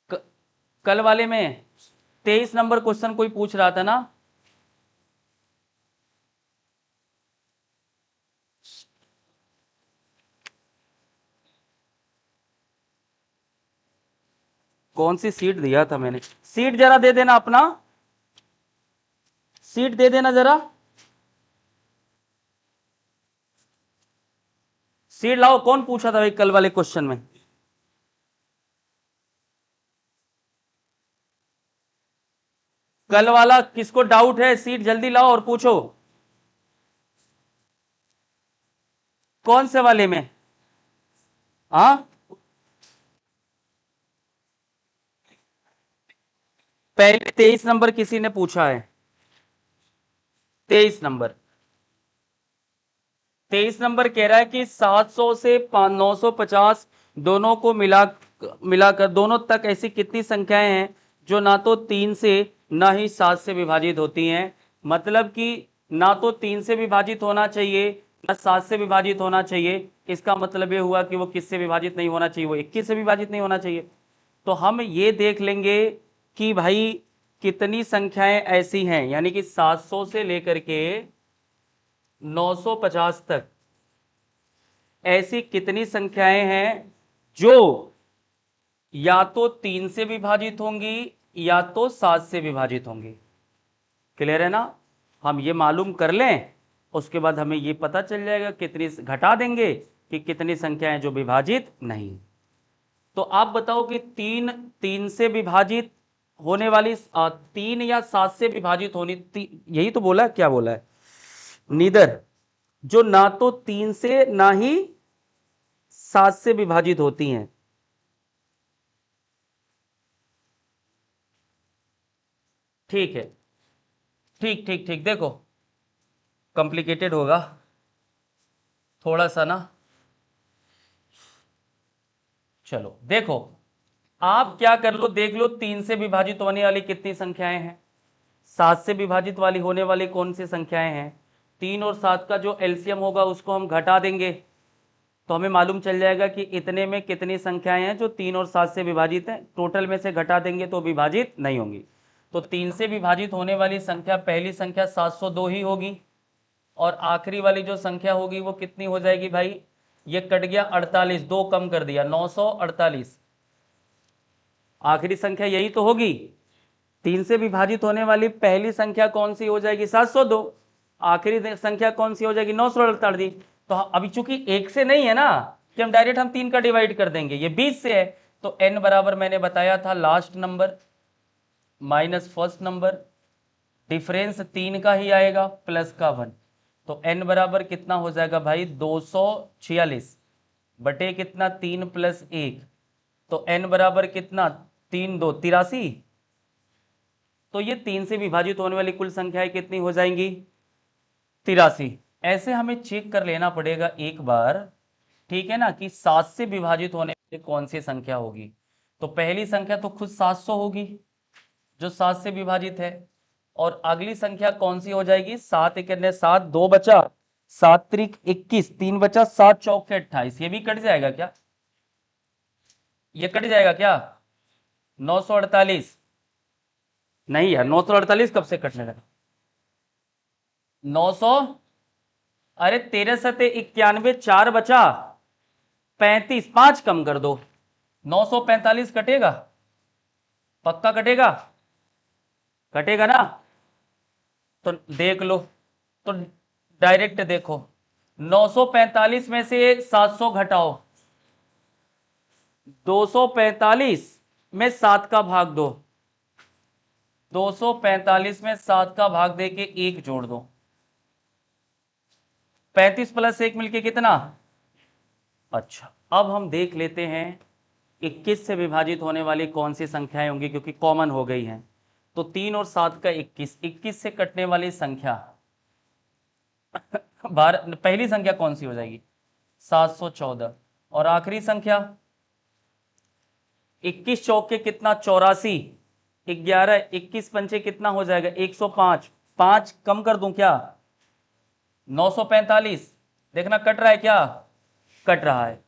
क, कल वाले में 23 नंबर क्वेश्चन कोई पूछ रहा था ना, कौन सी सीट दिया था मैंने, सीट जरा दे देना, अपना सीट दे देना जरा, सीट लाओ। कौन पूछा था भाई कल वाले क्वेश्चन में? कल वाला किसको डाउट है, सीट जल्दी लाओ और पूछो। कौन से वाले में? हाँ, पहले 23 नंबर किसी ने पूछा है, 23 नंबर, 23 नंबर कह रहा है कि 700 से 950 दोनों को मिलाकर दोनों तक ऐसी कितनी संख्याएं हैं जो ना तो 3 से ना ही 7 से विभाजित होती हैं। मतलब कि ना तो 3 से विभाजित होना चाहिए ना 7 से विभाजित होना चाहिए। इसका मतलब ये हुआ कि वो किससे विभाजित नहीं होना चाहिए, वो 21 से विभाजित नहीं होना चाहिए। तो हम ये देख लेंगे कि भाई कितनी संख्याएं ऐसी हैं, यानी कि 700 से लेकर के 950 तक ऐसी कितनी संख्याएं हैं जो या तो 3 से विभाजित होंगी या तो 7 से विभाजित होंगी। क्लियर है ना? हम ये मालूम कर लें, उसके बाद हमें ये पता चल जाएगा, कितनी घटा देंगे कि कितनी संख्याएं जो विभाजित नहीं। तो आप बताओ कि 3 से विभाजित होने वाली, 3 या 7 से विभाजित होनी, यही तो बोला, क्या बोला है, नीदर, जो ना तो 3 से ना ही 7 से विभाजित होती हैं। ठीक है, ठीक ठीक ठीक, देखो कॉम्प्लिकेटेड होगा थोड़ा सा ना, चलो देखो, आप क्या कर लो, देख लो 3 से विभाजित होने वाली कितनी संख्याएं हैं, 7 से विभाजित वाली होने वाली कौन सी संख्याएं हैं। 3 और 7 का जो एलसीएम होगा उसको हम घटा देंगे, तो हमें मालूम चल जाएगा कि इतने में कितनी संख्याएं हैं जो 3 और 7 से विभाजित हैं। टोटल में से घटा देंगे तो विभाजित नहीं होंगी। तो 3 से विभाजित होने वाली संख्या, पहली संख्या 702 ही होगी, और आखिरी वाली जो संख्या होगी वो कितनी हो जाएगी भाई, ये कट गया 48, दो कम कर दिया 948, आखिरी संख्या यही तो होगी। 3 से विभाजित होने वाली पहली संख्या कौन सी हो जाएगी, 702, आखिरी संख्या कौन सी हो जाएगी, 948। तो अभी चूंकि 1 से नहीं है ना कि हम डायरेक्ट हम 3 का डिवाइड कर देंगे, ये 20 से है, तो n बराबर मैंने बताया था last number minus first number, difference 3 का ही आएगा प्लस का 1, तो n बराबर कितना हो जाएगा भाई 246 बटे कितना 3 प्लस 1, तो n बराबर कितना 3 2 83। तो ये 3 से विभाजित होने वाली कुल संख्याएं कितनी हो जाएंगी, 83। ऐसे हमें चेक कर लेना पड़ेगा एक बार, ठीक है ना, कि 7 से विभाजित होने वाली कौन सी संख्या होगी। तो पहली संख्या तो खुद 700 होगी जो 7 से विभाजित है, और अगली संख्या कौन सी हो जाएगी, 7 एक 7, 2 बचा, 7 त्रिक 21, 3 बचा, 7 चौके 28, ये भी कट जाएगा क्या, ये कट जाएगा क्या, 948, नहीं यार 948 कब से कटने लगा, 900, अरे 13 सते 91, 4 बचा 35, 5 कम कर दो, 945 कटेगा, पक्का कटेगा, कटेगा ना? तो देख लो, तो डायरेक्ट देखो, 945 में से 700 घटाओ, 245 में 7 का भाग दो, 245 में 7 का भाग दे के 1 जोड़ दो, 35 प्लस 1 मिलके कितना? अच्छा, अब हम देख लेते हैं 21 से विभाजित होने वाली कौन सी संख्याएं होंगी, क्योंकि कॉमन हो गई हैं। तो 3 और 7 का 21, 21 से कटने वाली संख्या पहली संख्या कौन सी हो जाएगी? 714। और आखिरी संख्या 21 चौके कितना? 84, 11, 21 पंचे कितना हो जाएगा? 105, 5 कम कर दूं क्या? 945। देखना कट रहा है क्या? कट रहा है।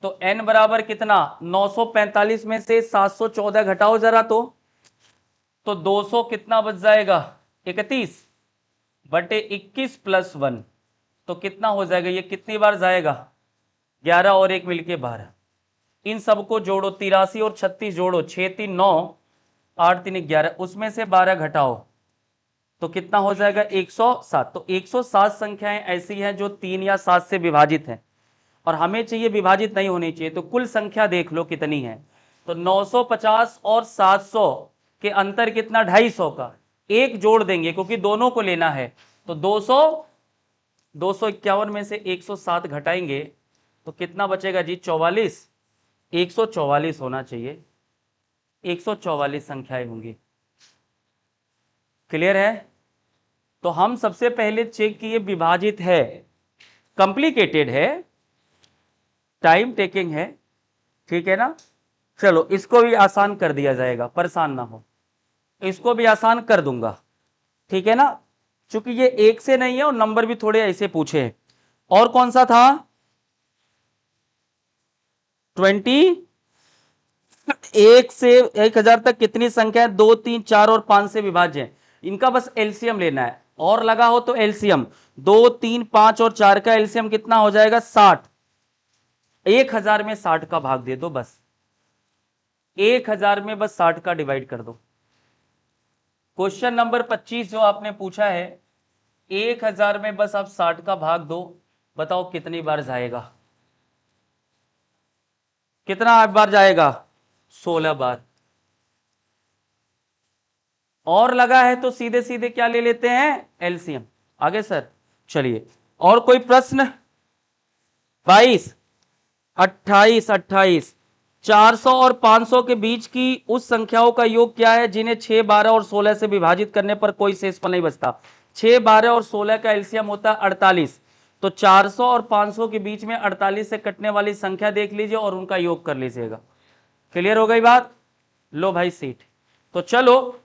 तो n बराबर कितना? 945 में से 714 घटाओ जरा, तो 200 कितना बच जाएगा? 31 बटे 21 प्लस 1, तो कितना हो जाएगा? ये कितनी बार जाएगा? 11 और 1 मिलके 12। इन सबको जोड़ो, 83 और 36 जोड़ो, 6 3 9, 8 3 11, उसमें से 12 घटाओ तो कितना हो जाएगा? 107। तो 107 संख्याएं ऐसी हैं जो 3 या 7 से विभाजित हैं, और हमें चाहिए विभाजित नहीं होनी चाहिए। तो कुल संख्या देख लो कितनी है। तो 950 और 700 के अंतर कितना? 250 का। एक जोड़ देंगे क्योंकि दोनों को लेना है। तो 251 में से 107 घटाएंगे तो कितना बचेगा जी? 44। 144 होना चाहिए, 144 संख्याएं होंगी। क्लियर है? तो हम सबसे पहले चेक किए विभाजित है, कॉम्प्लिकेटेड है, टाइम टेकिंग है, ठीक है ना? चलो इसको भी आसान कर दिया जाएगा, परेशान ना हो, इसको भी आसान कर दूंगा, ठीक है ना? चूंकि ये एक से नहीं है और नंबर भी थोड़े ऐसे पूछे हैं। और कौन सा था? 20, 1 से 1000 तक कितनी संख्या है? 2 3 4 और 5 से विभाज्य है। इनका बस एलसीएम लेना है, और लगा हो तो एलसीएम 2 3 5 और 4 का एलसीएम कितना हो जाएगा? 60। 1000 में 60 का भाग दे दो, बस 1000 में बस 60 का डिवाइड कर दो। क्वेश्चन नंबर 25 जो आपने पूछा है, 1000 में बस आप 60 का भाग दो, बताओ कितनी बार जाएगा? कितना बार जाएगा? 16 बार। और लगा है तो सीधे सीधे क्या ले लेते हैं? एलसीएम। आगे सर, चलिए और कोई प्रश्न? 22, 28, 28, 400 और 500 के बीच की उस संख्याओं का योग क्या है जिन्हें 6, 12 और 16 से विभाजित करने पर कोई शेषफल नहीं बचता? 6, 12 और 16 का एलसीएम होता है 48। तो 400 और 500 के बीच में 48 से कटने वाली संख्या देख लीजिए और उनका योग कर लीजिएगा। क्लियर हो गई बात? लो भाई सीट। तो चलो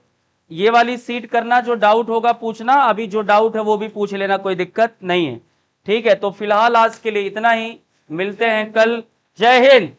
ये वाली सीट करना, जो डाउट होगा पूछना, अभी जो डाउट है वो भी पूछ लेना, कोई दिक्कत नहीं है, ठीक है? तो फिलहाल आज के लिए इतना ही, मिलते हैं कल। जय हिंद।